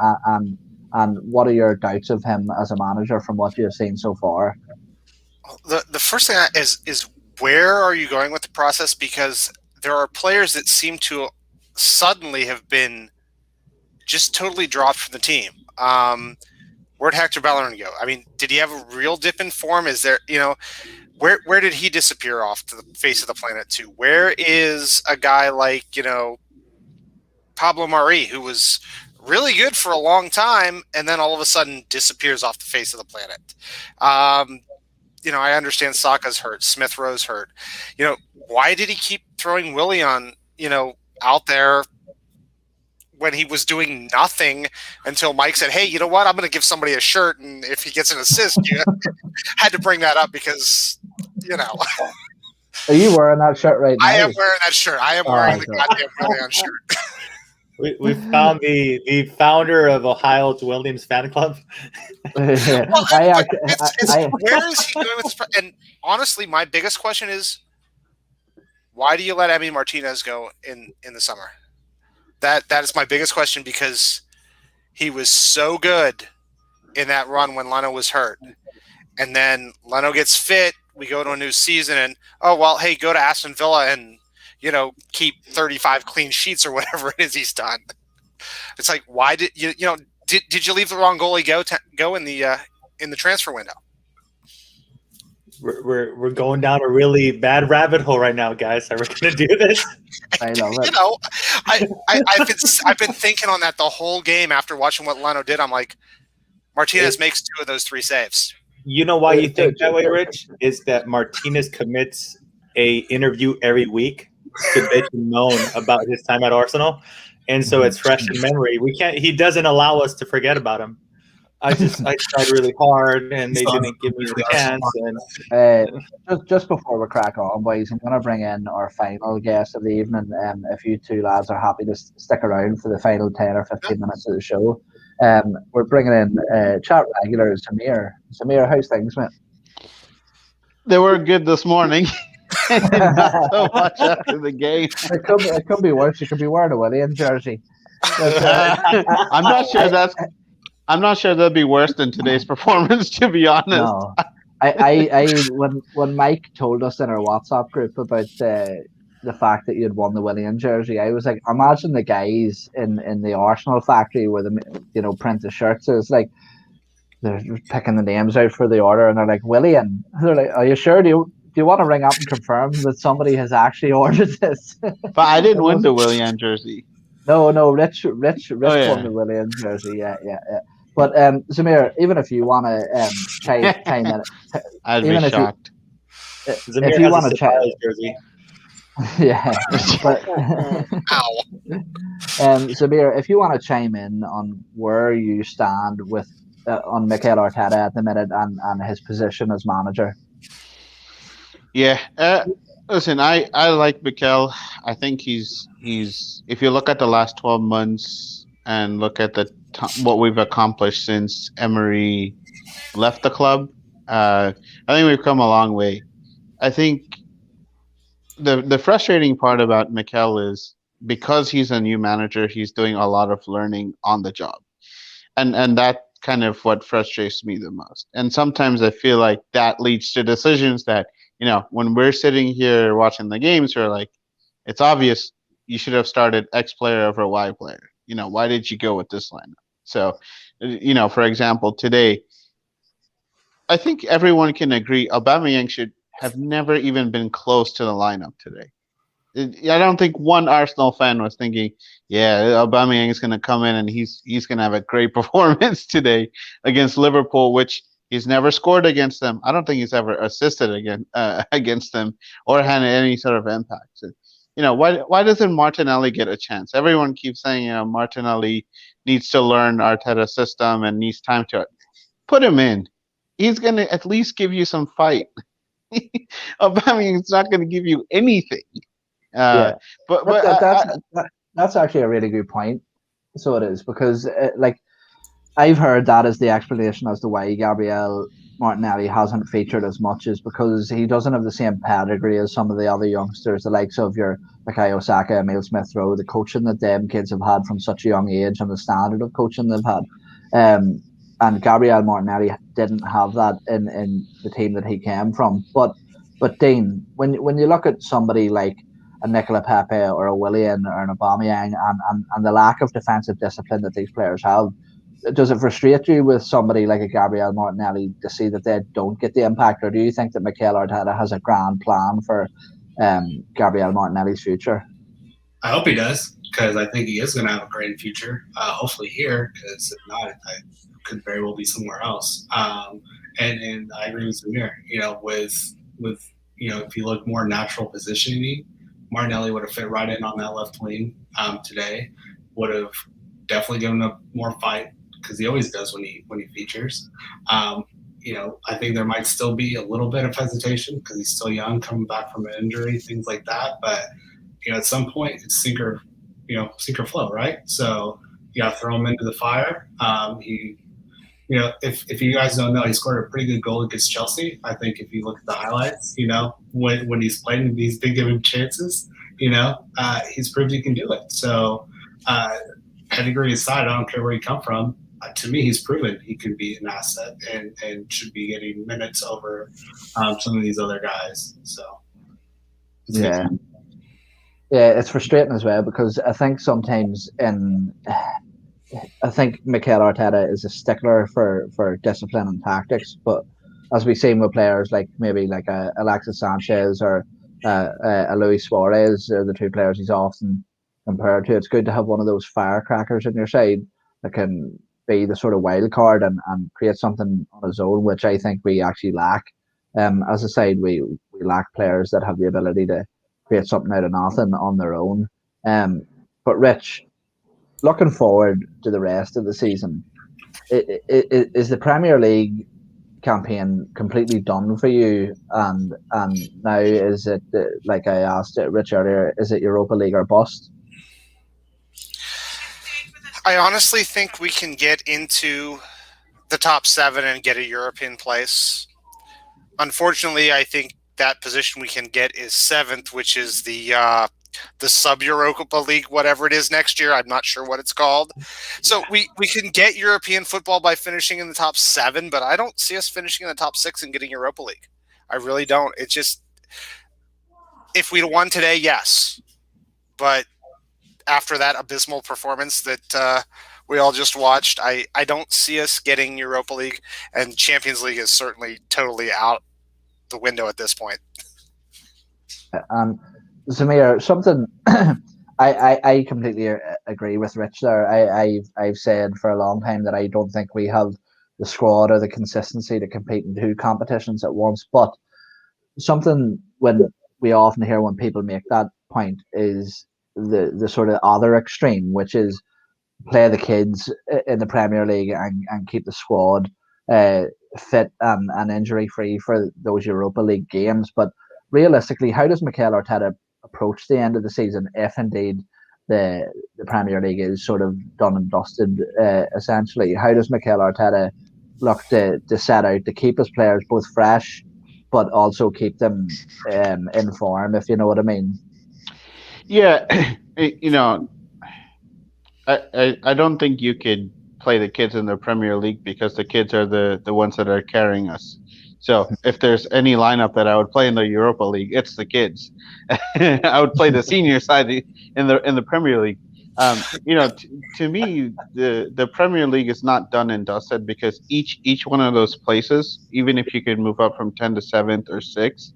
and what are your doubts of him as a manager from what you've seen so far?
The first thing is where are you going with the process? Because there are players that seem to suddenly have been just totally dropped from the team. Where'd Hector Bellerin go? I mean, did he have a real dip in form? Is there, where did he disappear off to the face of the planet to? Where is a guy like, Pablo Mari, who was really good for a long time and then all of a sudden disappears off the face of the planet? I understand Saka's hurt, Smith Rowe's hurt. Why did he keep throwing Willian, out there when he was doing nothing until Mike said, hey, you know what? I'm going to give somebody a shirt, and if he gets an assist, you had to bring that up because,
Are you wearing that shirt right now?
I am wearing that shirt. I am wearing the goddamn Willian shirt.
We found the founder of Ohio's Williams fan club.
Where is he going with this? And honestly, my biggest question is, why do you let Emi Martinez go in the summer? That is my biggest question, because he was so good in that run when Leno was hurt. And then Leno gets fit, we go to a new season, and, hey, go to Aston Villa and, keep 35 clean sheets or whatever it is he's done. It's like, why did did you leave the wrong goalie go in the transfer window?
We're going down a really bad rabbit hole right now, guys. Are we going to do this?
I know.
I've been thinking on that the whole game after watching what Leno did. I'm like, Martinez makes 2 of those 3 saves.
You know why you think that way, Rich? Is that Martinez commits a interview every week to bitch and moan about his time at Arsenal, and so it's fresh in memory. He doesn't allow us to forget about him. I tried really hard, and they didn't give me the chance.
And just before we crack on, boys, I'm going to bring in our final guest of the evening. If you two lads are happy to stick around for the final 10 or 15 minutes of the show, we're bringing in chat regular Samir. Samir, how's things, mate?
They were good this morning. Not so much after the game.
It could be worse. You could be wearing a Willian jersey.
I'm not sure that'd be worse than today's performance, to be honest.
No. When Mike told us in our WhatsApp group about the fact that you'd won the Willian jersey, I was like, imagine the guys in the Arsenal factory where the print the shirts. It's like they're picking the names out for the order, and they're like, Willian. They're like, are you sure? Do you want to ring up and confirm that somebody has actually ordered this?
But I didn't win the Willian jersey.
No, Rich won the Willian jersey. Yeah. But Zamir, even if you want to chime in,
I'd be shocked.
If you want to chime,
jersey.
Yeah. But
Ow.
Zamir, if you want to chime in on where you stand with on Mikel Arteta at the minute and his position as manager.
Yeah. Listen, I like Mikel. I think he's if you look at the last 12 months and look at what we've accomplished since Emery left the club, I think we've come a long way. I think the frustrating part about Mikel is because he's a new manager, he's doing a lot of learning on the job. And that kind of what frustrates me the most. And sometimes I feel like that leads to decisions that, when we're sitting here watching the games, we're like, it's obvious you should have started X player over Y player. Why did you go with this lineup? So, for example, today, I think everyone can agree Aubameyang should have never even been close to the lineup today. I don't think one Arsenal fan was thinking, yeah, Aubameyang is going to come in and he's going to have a great performance today against Liverpool, which he's never scored against them. I don't think he's ever assisted against them or had any sort of impact. So, why doesn't Martinelli get a chance? Everyone keeps saying, Martinelli needs to learn Arteta's system and needs time to put him in. He's going to at least give you some fight. Aubameyang's not going to give you anything.
But that's actually a really good point. So it is, because I've heard that as the explanation as to why Gabriel Martinelli hasn't featured as much, is because he doesn't have the same pedigree as some of the other youngsters, the likes of your Bukayo Saka, Emile Smith-Rowe, the coaching that them kids have had from such a young age and the standard of coaching they've had. And Gabriel Martinelli didn't have that in the team that he came from. But Dane, when you look at somebody like a Nicola Pepe or a Willian or an Aubameyang and the lack of defensive discipline that these players have, does it frustrate you with somebody like a Gabriel Martinelli to see that they don't get the impact, or do you think that Mikel Arteta has a grand plan for Gabriel Martinelli's future?
I hope he does, because I think he is going to have a great future. Hopefully here, because if not, I could very well be somewhere else. And I agree with Samir. With if you look more natural positioning, Martinelli would have fit right in on that left wing today. Would have definitely given him more fight, because he always does when he features. I think there might still be a little bit of hesitation because he's still young, coming back from an injury, things like that. But at some point, it's sink or flow, right? So you got to throw him into the fire. If you guys don't know, he scored a pretty good goal against Chelsea. I think if you look at the highlights, when he's played and he's been given chances, he's proved he can do it. So pedigree aside, I don't care where he come from. To me, he's proven he can be an asset and should be getting minutes over some of these other guys. So
yeah, it's frustrating as well, because I think sometimes I think Mikel Arteta is a stickler for discipline and tactics, but as we've seen with players like maybe like Alexis Sanchez or Luis Suarez, are the two players he's often compared to. It's good to have one of those firecrackers in your side that can be the sort of wild card and create something on his own, which I think we actually lack. As a side, we lack players that have the ability to create something out of nothing on their own. But Rich, looking forward to the rest of the season, is the Premier League campaign completely done for you? And now is it, like I asked Rich earlier, is it Europa League or bust?
I honestly think we can get into the top 7 and get a European place. Unfortunately, I think that position we can get is 7th, which is the sub Europa League, whatever it is next year. I'm not sure what it's called. So we can get European football by finishing in the top 7, but I don't see us finishing in the top 6 and getting Europa League. I really don't. It's just, if we'd won today, yes. But after that abysmal performance that we all just watched, I don't see us getting Europa League, and Champions League is certainly totally out the window at this point.
Samir, something I completely agree with Rich there. I've said for a long time that I don't think we have the squad or the consistency to compete in 2 competitions at once. But something when we often hear when people make that point is the sort of other extreme, which is play the kids in the Premier League and keep the squad fit and injury free for those Europa League games. But realistically, how does Mikel Arteta approach the end of the season if indeed the Premier League is sort of done and dusted, essentially? How does Mikel Arteta look to set out to keep his players both fresh but also keep them in form, if you know what I mean?
Yeah, I don't think you could play the kids in the Premier League because the kids are the ones that are carrying us. So if there's any lineup that I would play in the Europa League, it's the kids. I would play the senior side in the Premier League. To me, the Premier League is not done and dusted because each one of those places, even if you could move up from 10 to 7th or 6th,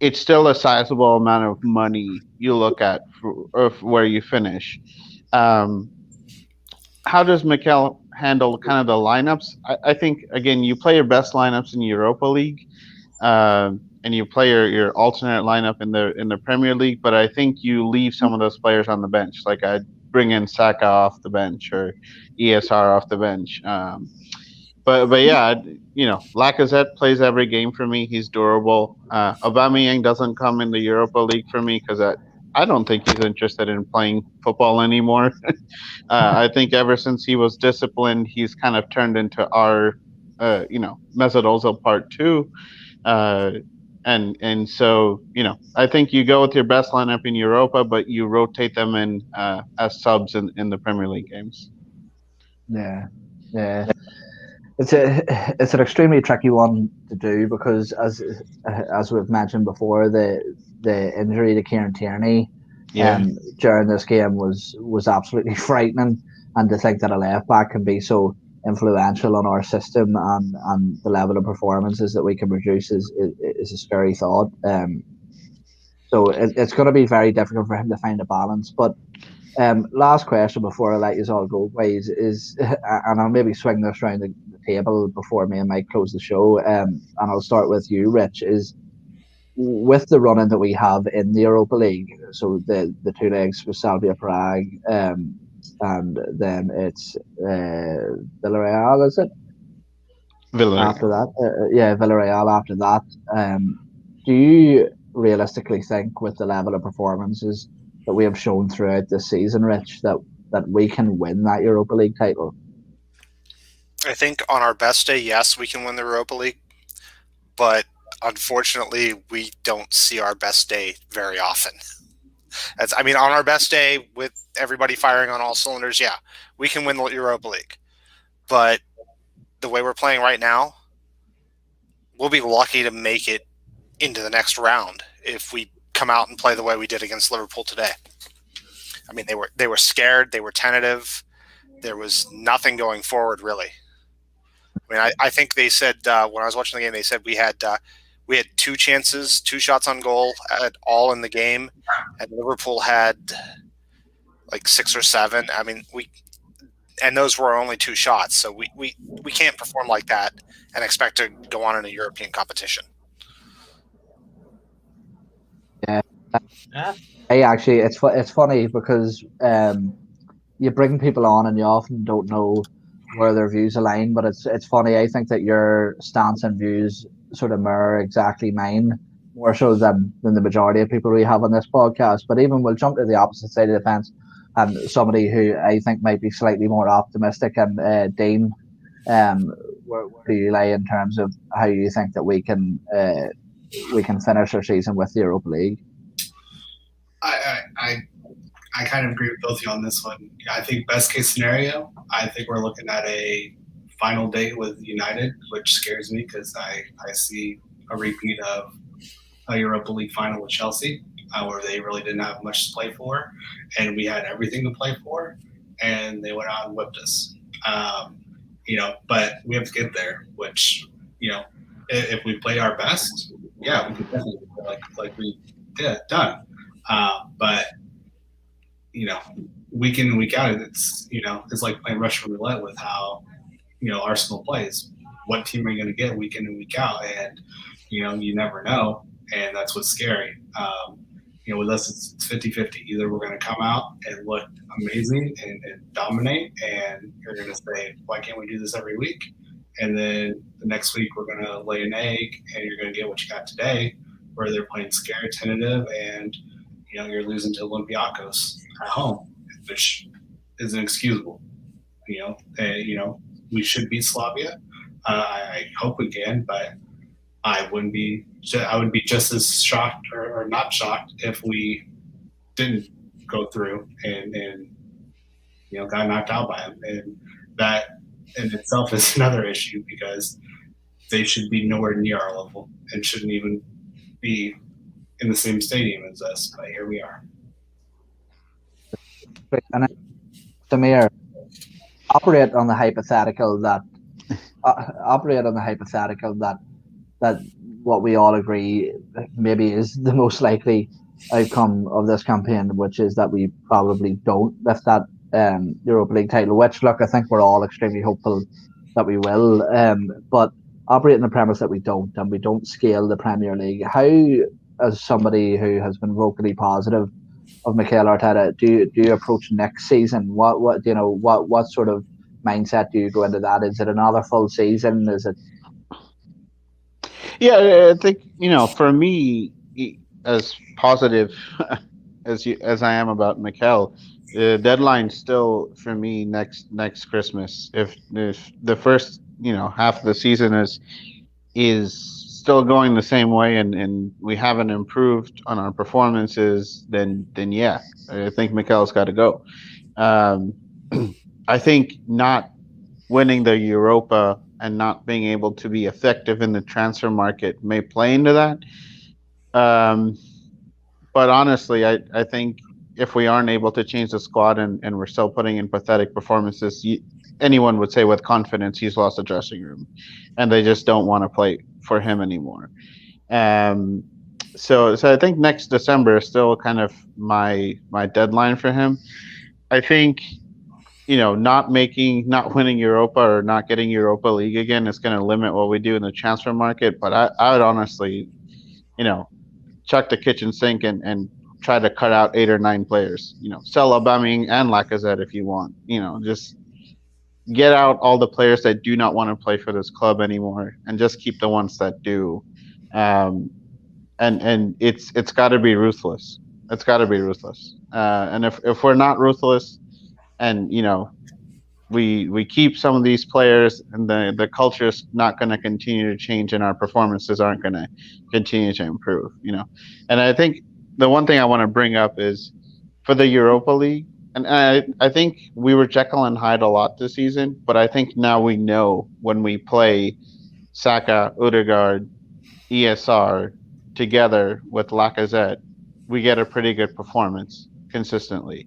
it's still a sizable amount of money you look at for where you finish. How does Mikel handle kind of the lineups? I think, again, you play your best lineups in Europa League, and you play your alternate lineup in the Premier League, but I think you leave some of those players on the bench. Like I'd bring in Xhaka off the bench or ESR off the bench. But yeah, Lacazette plays every game for me. He's durable. Aubameyang doesn't come in the Europa League for me because I don't think he's interested in playing football anymore. I think ever since he was disciplined, he's kind of turned into our, Mesut Ozil part 2. And so, I think you go with your best lineup in Europa, but you rotate them in as subs in the Premier League games.
Yeah. It's an extremely tricky one to do because as we've mentioned before, the injury to Kieran Tierney during this game was absolutely frightening, and to think that a left back can be so influential on our system and the level of performances that we can produce is a scary thought. So it's going to be very difficult for him to find a balance. But last question before I let you all go, ways is, and I'll maybe swing this around the table before me and Mike close the show. And I'll start with you, Rich. Is with the running that we have in the Europa League, so the 2 legs with Slavia Prague, and then it's Villarreal, is it?
Villarreal.
After that, Villarreal after that. Do you realistically think, with the level of performances that we have shown throughout this season, Rich, that we can win that Europa League title?
I think on our best day, yes, we can win the Europa League. But unfortunately, we don't see our best day very often. On our best day with everybody firing on all cylinders, yeah, we can win the Europa League. But the way we're playing right now, we'll be lucky to make it into the next round if we come out and play the way we did against Liverpool today. I mean, they were scared, they were tentative, there was nothing going forward really. I mean, I think they said when I was watching the game, they said we had 2 chances, 2 shots on goal at all in the game, and Liverpool had like 6 or 7. I mean, and those were only 2 shots, so we can't perform like that and expect to go on in a European competition.
Yeah.
Yeah.
Hey, actually, it's funny because you bring people on and you often don't know where their views align. But it's funny. I think that your stance and views sort of mirror exactly mine, more so than the majority of people we have on this podcast. But even we'll jump to the opposite side of the fence, and somebody who I think might be slightly more optimistic, and Dane, where do you lie in terms of how you think that we can finish our season with the Europa League?
I kind of agree with both of you on this one. I think best case scenario, I think we're looking at a final date with United, which scares me because I see a repeat of a Europa League final with Chelsea, where they really didn't have much to play for, and we had everything to play for, and they went out and whipped us. But we have to get there, which, if we play our best, yeah, we could definitely like we did done. But week in and week out, it's like playing Russian roulette with how Arsenal plays. What team are you going to get week in and week out? And you never know, and that's what's scary. With us, it's 50-50. Either we're going to come out and look amazing and dominate, and you're going to say, why can't we do this every week? And then the next week we're going to lay an egg, and you're going to get what you got today, where they're playing scared, tentative, and you're losing to Olympiacos at home, which is inexcusable. We should beat Slavia. I hope we can, but I would be just as shocked or not shocked if we didn't go through and got knocked out by them. And that in itself is another issue because they should be nowhere near our level and shouldn't even be in the same stadium as us. But here we are.
And Samir, operate on the hypothetical that what we all agree maybe is the most likely outcome of this campaign, which is that we probably don't lift that Europa League title, which, look, I think we're all extremely hopeful that we will. But operate on the premise that we don't, and we don't scale the Premier League. How, as somebody who has been vocally positive of Mikel Arteta, do you approach next season? What sort of mindset do you go into that? Is it another full season? Is it?
Yeah, I think for me, as positive as I am about Mikel, the deadline still for me next Christmas. If the first half of the season is still going the same way and we haven't improved on our performances, then yeah, I think Mikel's got to go. I think not winning the Europa and not being able to be effective in the transfer market may play into that. But honestly, I think if we aren't able to change the squad and we're still putting in pathetic performances, anyone would say with confidence he's lost the dressing room, and they just don't want to play for him anymore. So I think next December is still kind of my deadline for him. I think not winning Europa or not getting Europa League again is going to limit what we do in the transfer market. But I would honestly, chuck the kitchen sink and try to cut out 8 or 9 players. Sell Aubameyang and Lacazette if you want. Just get out all the players that do not want to play for this club anymore, and just keep the ones that do. And it's got to be ruthless. It's got to be ruthless. And if we're not ruthless, and we keep some of these players, and the culture is not going to continue to change, and our performances aren't going to continue to improve. And I think the one thing I want to bring up is for the Europa League, and I think we were Jekyll and Hyde a lot this season, but I think now we know when we play Xhaka, Odegaard, ESR together with Lacazette, we get a pretty good performance consistently.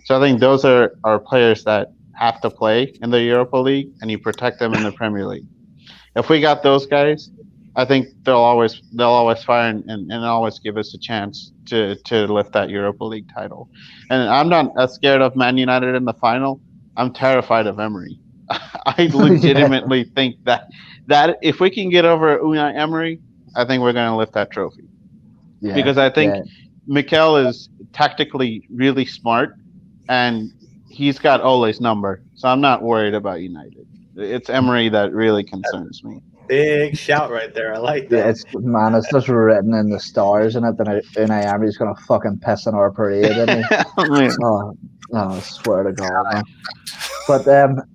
So I think those are our players that have to play in the Europa League, and you protect them in the Premier League. If we got those guys, I think they'll always fire and always give us a chance to lift that Europa League title. And I'm not as scared of Man United in the final. I'm terrified of Emery. I legitimately think that if we can get over Unai Emery, I think we're going to lift that trophy.
Yeah,
because I think Mikel is tactically really smart, and he's got Ole's number. So I'm not worried about United. It's Emery that really concerns me.
Big shout right there. I like that.
Yeah, it's just written in the stars in it that Unai Emery's gonna fucking piss in our parade, isn't he? Oh, I swear to God, man. But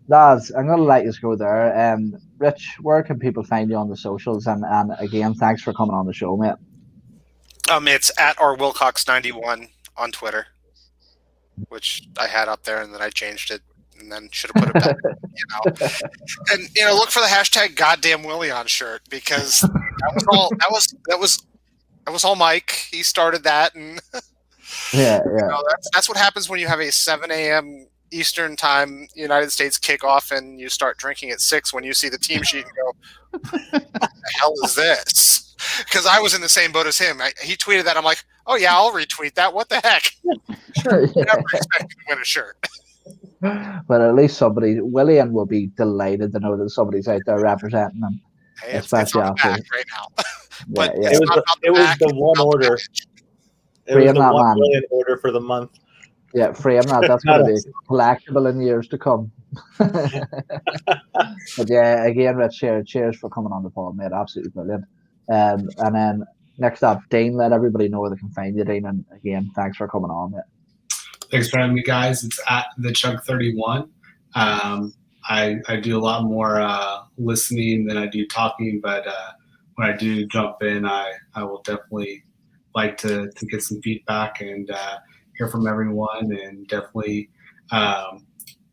lads, I'm gonna let you go there. Rich, where can people find you on the socials? And again, thanks for coming on the show, mate.
It's at rwilcox91 on Twitter, which I had up there and then I changed it and then should have put it back. And look for the hashtag goddamn Willie on shirt, because that was all Mike. He started that, and that's what happens when you have a 7 a.m. Eastern time United States kickoff and you start drinking at 6 when you see the team sheet and go, what the hell is this? Because I was in the same boat as him. He tweeted that. I'm like, oh yeah, I'll retweet that. What the heck? Never expected to win a shirt.
But at least William will be delighted to know that somebody's out there representing them.
Hey, especially
it's
after right now. But
it was the one order. It was the one million order for the month.
Yeah, frame that. That's going to be collectible in years to come. But yeah, again, Rich, cheers for coming on the pod, mate. Absolutely brilliant. And then next up, Dane, let everybody know where they can find you, Dane. And again, thanks for coming on, mate.
Thanks for having me, guys. It's at the Chug31. I do a lot more listening than I do talking, but when I do jump in, I will definitely like to get some feedback and hear from everyone, and definitely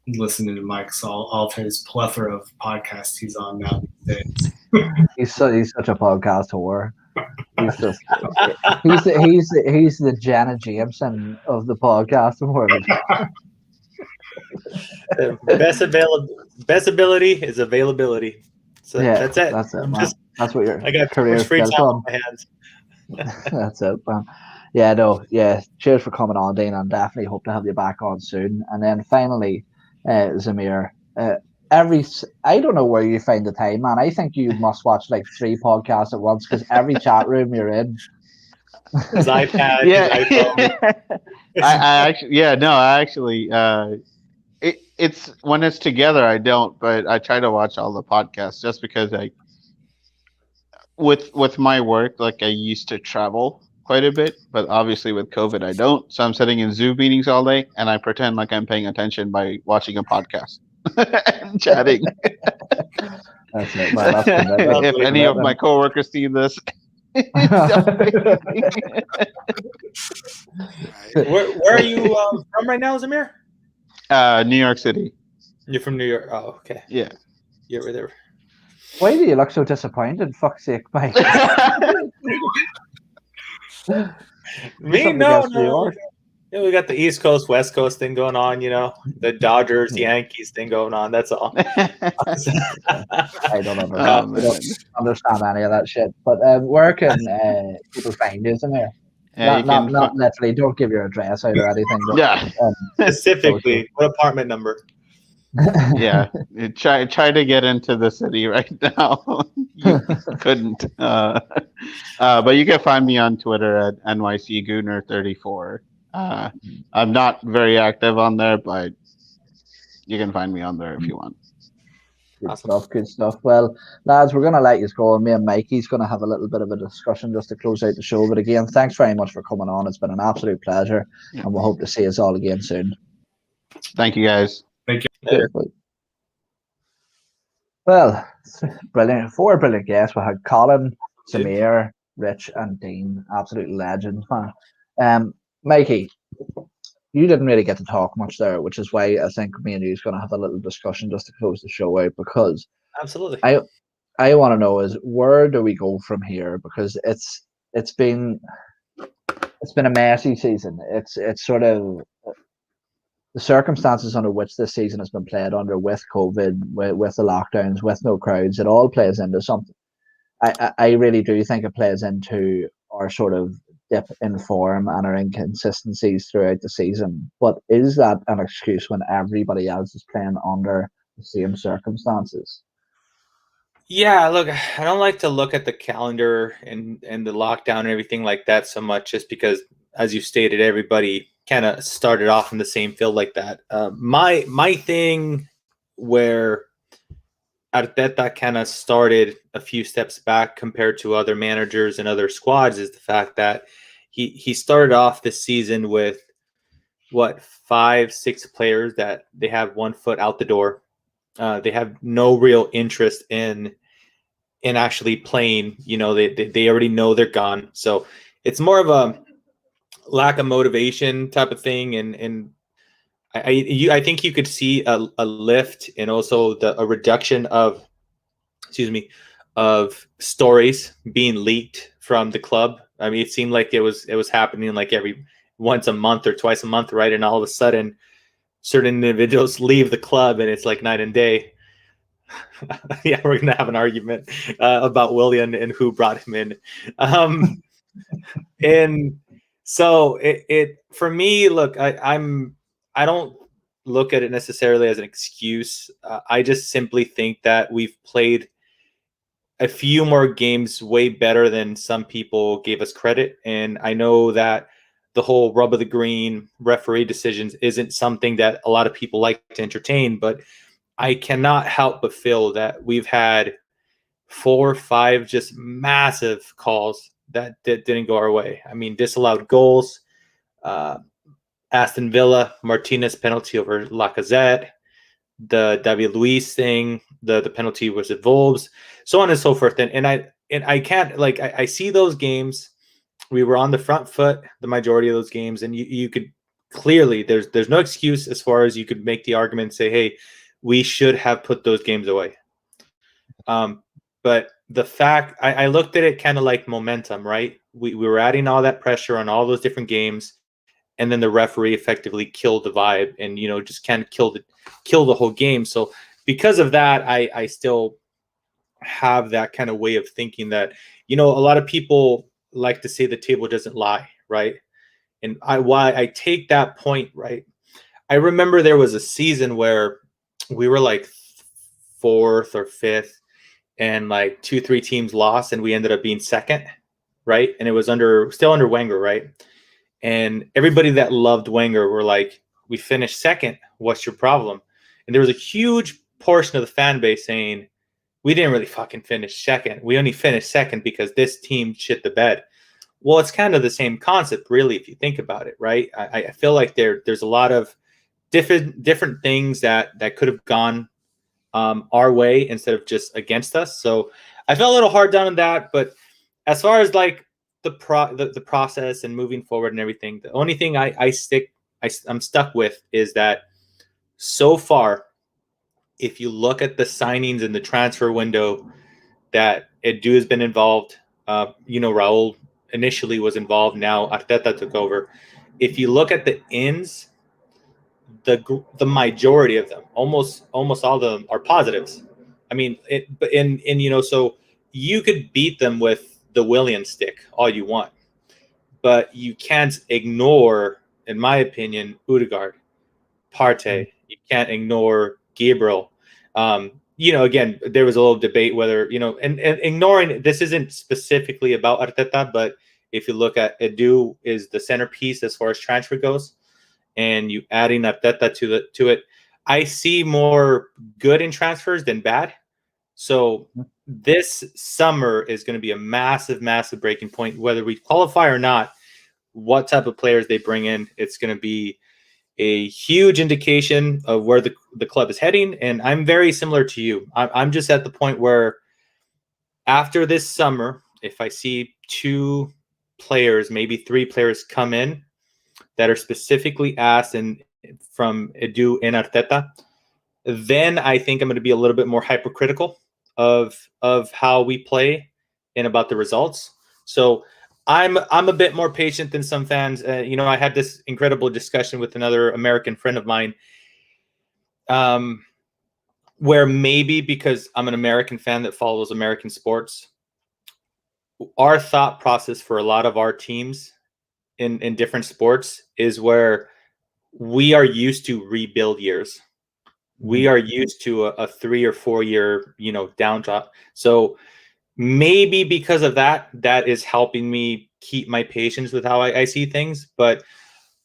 listening to Mike's all of his plethora of podcasts he's on now these days.
He's such a podcast whore. He's the Janet Jameson of the podcast world.
Best ability is availability. So that's it.
That's it, man. That's what your
I got
career's
free
built
time
on.
on my hands.
That's it, man. Yeah, no, yeah. Cheers for coming on, Dane, and definitely hope to have you back on soon. And then finally, Zamir, I don't know where you find the time, man. I think you must watch like 3 podcasts at once, because every chat room you're in.
His iPad, his iPhone.
I actually, it's when it's together, I don't, but I try to watch all the podcasts just because with my work, like I used to travel quite a bit, but obviously with COVID, I don't. So I'm sitting in Zoom meetings all day, and I pretend like I'm paying attention by watching a podcast and chatting.
That's it, man. That's
if any of my coworkers see this.
Where are you from right now, Zamir?
New York City.
You're from New York. Oh, okay.
Yeah.
You're right there.
Why do you look so disappointed? Fuck's sake, Mike.
Me? No. Yeah, we got the East Coast, West Coast thing going on, the Dodgers, Yankees thing going on. That's all.
I don't understand any of that shit. But where can people find you, Zamir? Not literally. Don't give your address out or anything. But,
specifically, what apartment number?
Yeah, try to get into the city right now. You couldn't. But you can find me on Twitter at NYCGooner34. I'm not very active on there, but you can find me on there if you want.
Good stuff. Well, lads, we're going to let you go. And me and Mikey's going to have a little bit of a discussion just to close out the show. But again, thanks very much for coming on. It's been an absolute pleasure. Yeah. And we'll hope to see us all again soon.
Thank you, guys.
Thank you.
Well, brilliant. 4 brilliant guests. We had Colin, Zamir, Rich, and Dean. Absolute legends, man. Mikey, you didn't really get to talk much there, which is why I think me and you is going to have a little discussion just to close the show out, because
absolutely,
I want to know is where do we go from here, because it's been a messy season. It's sort of the circumstances under which this season has been played under, with COVID, with the lockdowns, with no crowds. It all plays into something. I really do think it plays into our sort of dip in form and our inconsistencies throughout the season. But is that an excuse when everybody else is playing under the same circumstances?
Yeah, look, I don't like to look at the calendar and the lockdown and everything like that so much, just because, as you stated, everybody kind of started off in the same field like that. My thing where Arteta kind of started a few steps back compared to other managers and other squads is the fact that he started off this season with what 5-6 players that they have one foot out the door. They have no real interest in actually playing. You know, they already know they're gone, so it's more of a lack of motivation type of thing. And I think you could see a lift and also a reduction of, excuse me, of stories being leaked from the club. I mean, it seemed like it was happening like every once a month or twice a month, right? And all of a sudden, certain individuals leave the club, and it's like night and day. Yeah, we're gonna have an argument about Willian and who brought him in. And so it for me, look, I don't look at it necessarily as an excuse. I just simply think that we've played a few more games way better than some people gave us credit. And I know that the whole rub of the green referee decisions isn't something that a lot of people like to entertain, but I cannot help but feel that we've had 4 or 5 just massive calls that didn't go our way. I mean, disallowed goals, Aston Villa, Martinez penalty over Lacazette, the David Luiz thing, the penalty was at Wolves, so on and so forth. And I can't, like, I see those games. We were on the front foot the majority of those games, and you could clearly, there's no excuse as far as you could make the argument and say, hey, we should have put those games away. But the fact, I looked at it kind of like momentum, right? We were adding all that pressure on all those different games, and then the referee effectively killed the vibe and, you know, just kind of kill the whole game. So because of that, I still have that kind of way of thinking that, you know, a lot of people like to say the table doesn't lie, right? And why I take that point, right? I remember there was a season where we were like 4th or 5th, and like 2-3 teams lost, and we ended up being 2nd, right? And it was still under Wenger, right? And everybody that loved Wenger were like, we finished 2nd. What's your problem? And there was a huge portion of the fan base saying, we didn't really fucking finish 2nd. We only finished 2nd because this team shit the bed. Well, it's kind of the same concept, really, if you think about it, right? I feel like there's a lot of different things that could have gone our way instead of just against us. So I felt a little hard down on that. But as far as like the process and moving forward and everything, the only thing I'm stuck with is that so far, if you look at the signings in the transfer window, that Edu has been involved. You know, Raul initially was involved. Now Arteta took over. If you look at the ins, the majority of them, almost all of them, are positives. I mean, you know, so you could beat them with the Willian stick all you want, but you can't ignore, in my opinion, Odegaard, Partey. You can't ignore Gabriel. You know, again, there was a little debate whether, you know, and ignoring, this isn't specifically about Arteta, but if you look at Edu is the centerpiece as far as transfer goes, and you adding Arteta to it, I see more good in transfers than bad. So this summer is going to be a massive, massive breaking point, whether we qualify or not. What type of players they bring in, it's going to be a huge indication of where the club is heading. And I'm very similar to you. I'm just at the point where after this summer, if I see 2 players, maybe 3 players come in that are specifically asked and from Edu and Arteta, then I think I'm going to be a little bit more hypercritical of how we play and about the results. So I'm a bit more patient than some fans. You know, I had this incredible discussion with another American friend of mine, where maybe because I'm an American fan that follows American sports, our thought process for a lot of our teams in different sports is where we are used to rebuild years. We are used to a 3 or 4 year, down drop. So maybe because of that is helping me keep my patience with how I see things. But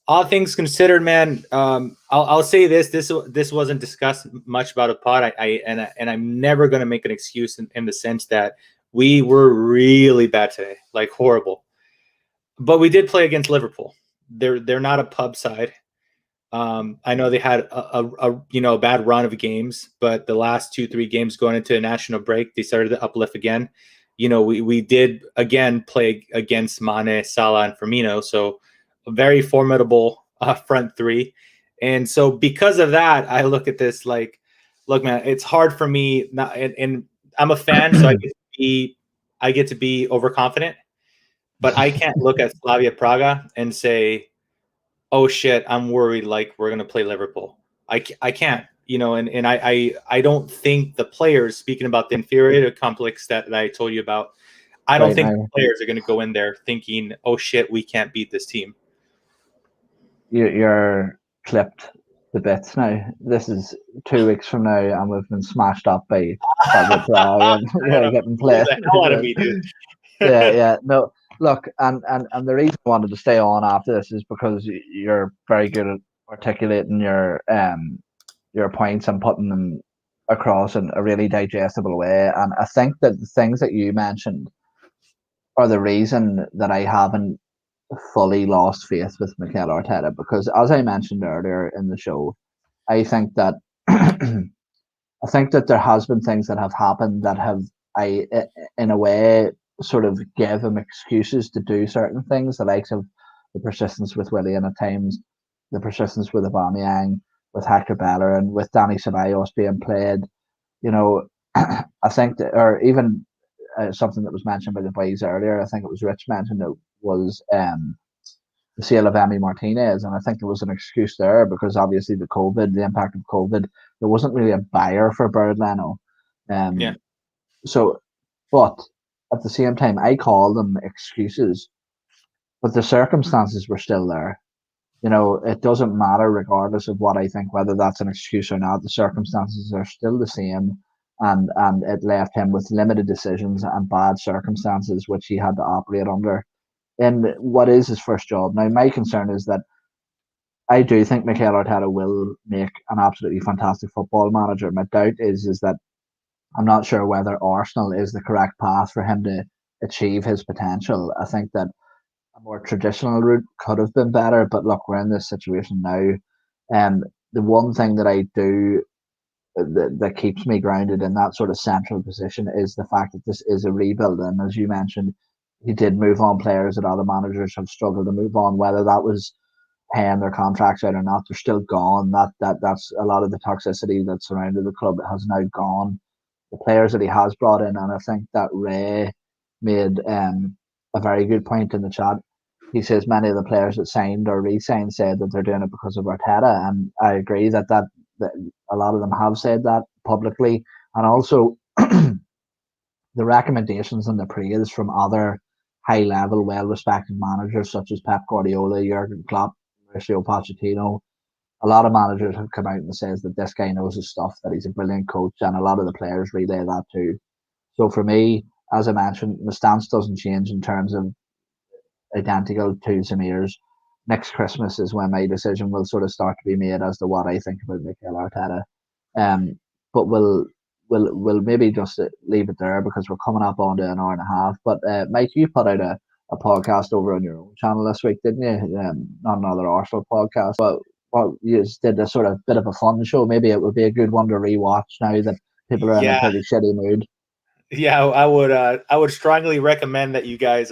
all things considered, man, I'll say this wasn't discussed much about a pod. And I'm never going to make an excuse in the sense that we were really bad today, like horrible. But we did play against Liverpool. They're not a pub side. I know they had a bad run of games, but the last 2-3 games going into a national break, they started to uplift again. We did again play against Mane, Salah, and Firmino, so a very formidable front three. And so because of that, I look at this like, look, man, it's hard for me not, and I'm a fan, so I get to be overconfident, but I can't look at Slavia Praga and say, oh shit, I'm worried like we're going to play Liverpool. I can't, and I don't think the players, speaking about the inferior complex that I told you about, I don't think the players are going to go in there thinking, oh shit, we can't beat this team.
You're clipped to bits now. This is 2 weeks from now, and we've been smashed up by Prague and you're getting played.
The hell out of me, dude.
yeah. No, look, and the reason I wanted to stay on after this is because you're very good at articulating your points and putting them across in a really digestible way. And I think that the things that you mentioned are the reason that I haven't fully lost faith with Mikel Arteta, because as I mentioned earlier in the show, I think that there has been things that have happened that have, in a way, sort of give him excuses to do certain things, the likes of the persistence with Willian at times, the persistence with Aubameyang, with Hector Bellerin, with Dani Ceballos being played. I think that, or even something that was mentioned by the boys earlier, I think it was Rich mentioned, it was the sale of Emi Martinez, and I think there was an excuse there because obviously the impact of COVID, there wasn't really a buyer for Bird Leno. So, but at the same time, I call them excuses, but the circumstances were still there. It doesn't matter regardless of what I think, whether that's an excuse or not. The circumstances are still the same, and it left him with limited decisions and bad circumstances, which he had to operate under in what is his first job. Now, my concern is that I do think Mikel Arteta will make an absolutely fantastic football manager. My doubt is that I'm not sure whether Arsenal is the correct path for him to achieve his potential. I think that a more traditional route could have been better, but look, we're in this situation now. The one thing that I do that keeps me grounded in that sort of central position is the fact that this is a rebuild, and as you mentioned, he did move on players that other managers have struggled to move on, whether that was paying their contracts out or not. They're still gone. That's a lot of the toxicity that surrounded the club has now gone. The players that he has brought in, and I think that Ray made a very good point in the chat. He says many of the players that signed or re-signed said that they're doing it because of Arteta, and I agree that a lot of them have said that publicly, and also the recommendations and the praise from other high-level, well-respected managers such as Pep Guardiola, Jurgen Klopp, Mauricio Pochettino. A lot of managers have come out and says that this guy knows his stuff, that he's a brilliant coach, and a lot of the players relay that too. So for me, as I mentioned, my stance doesn't change in terms of identical to Zamir's. Next Christmas is when my decision will sort of start to be made as to what I think about Mikel Arteta. But we'll maybe just leave it there because we're coming up on to an hour and a half. But Mike, you put out a podcast over on your own channel this week, didn't you? Not another Arsenal podcast, but you just did a sort of bit of a fun show. Maybe it would be a good one to rewatch now that people are in a pretty shitty mood.
Yeah, I would strongly recommend that you guys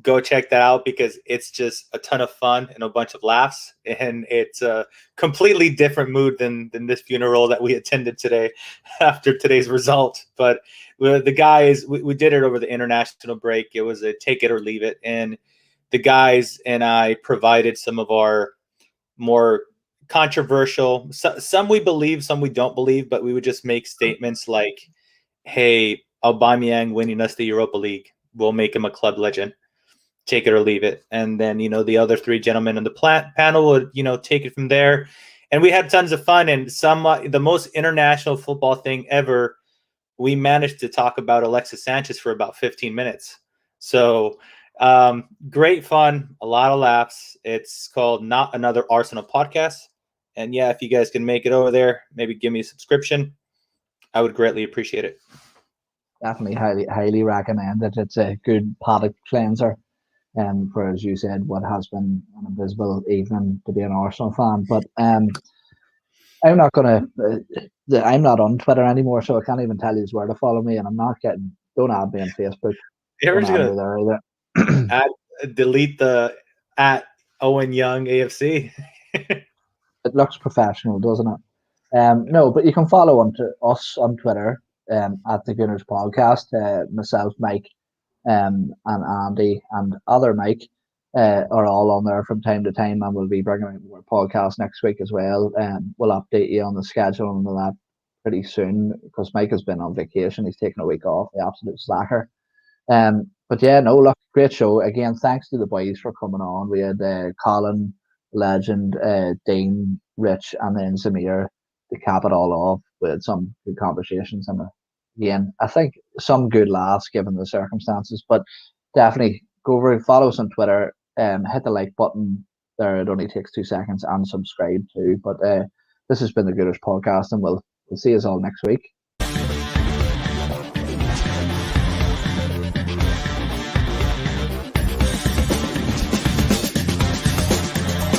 go check that out because it's just a ton of fun and a bunch of laughs, and it's a completely different mood than this funeral that we attended today after today's result. But the guys, we did it over the international break. It was a take it or leave it, and the guys and I provided some of our more controversial, some we believe, some we don't believe, but we would just make statements like, hey, Aubameyang winning us the Europa League, we'll make him a club legend. Take it or leave it. And then, the other three gentlemen in the panel would, take it from there. And we had tons of fun, and the most international football thing ever. We managed to talk about Alexis Sanchez for about 15 minutes. So great fun, a lot of laughs. It's called Not Another Arsenal Podcast. And yeah, if you guys can make it over there, maybe give me a subscription. I would greatly appreciate it.
Definitely highly recommend it. It's a good palate cleanser. For, as you said, what has been an invisible evening to be an Arsenal fan. But I'm not on Twitter anymore, so I can't even tell you where to follow me, and I'm not don't add me on Facebook.
You're just
Don't add me there either.
Delete the at Owen Young AFC.
It looks professional, doesn't it? No, but you can follow us on Twitter at the Gooners Podcast. Myself, Mike, and Andy and other Mike are all on there from time to time, and we'll be bringing out more podcasts next week as well. We'll update you on the schedule and all that pretty soon, because Mike has been on vacation. He's taken a week off, the absolute slacker. But yeah, no, look, great show. Again, thanks to the boys for coming on. We had Colin, legend, Dane, Rich, and then Zamir to cap it all off. We had some good conversations, and again, I think some good laughs given the circumstances. But definitely go over and follow us on Twitter. Hit the like button there. It only takes 2 seconds, and subscribe too. But this has been the Gooners Podcast, and we'll see you all next week.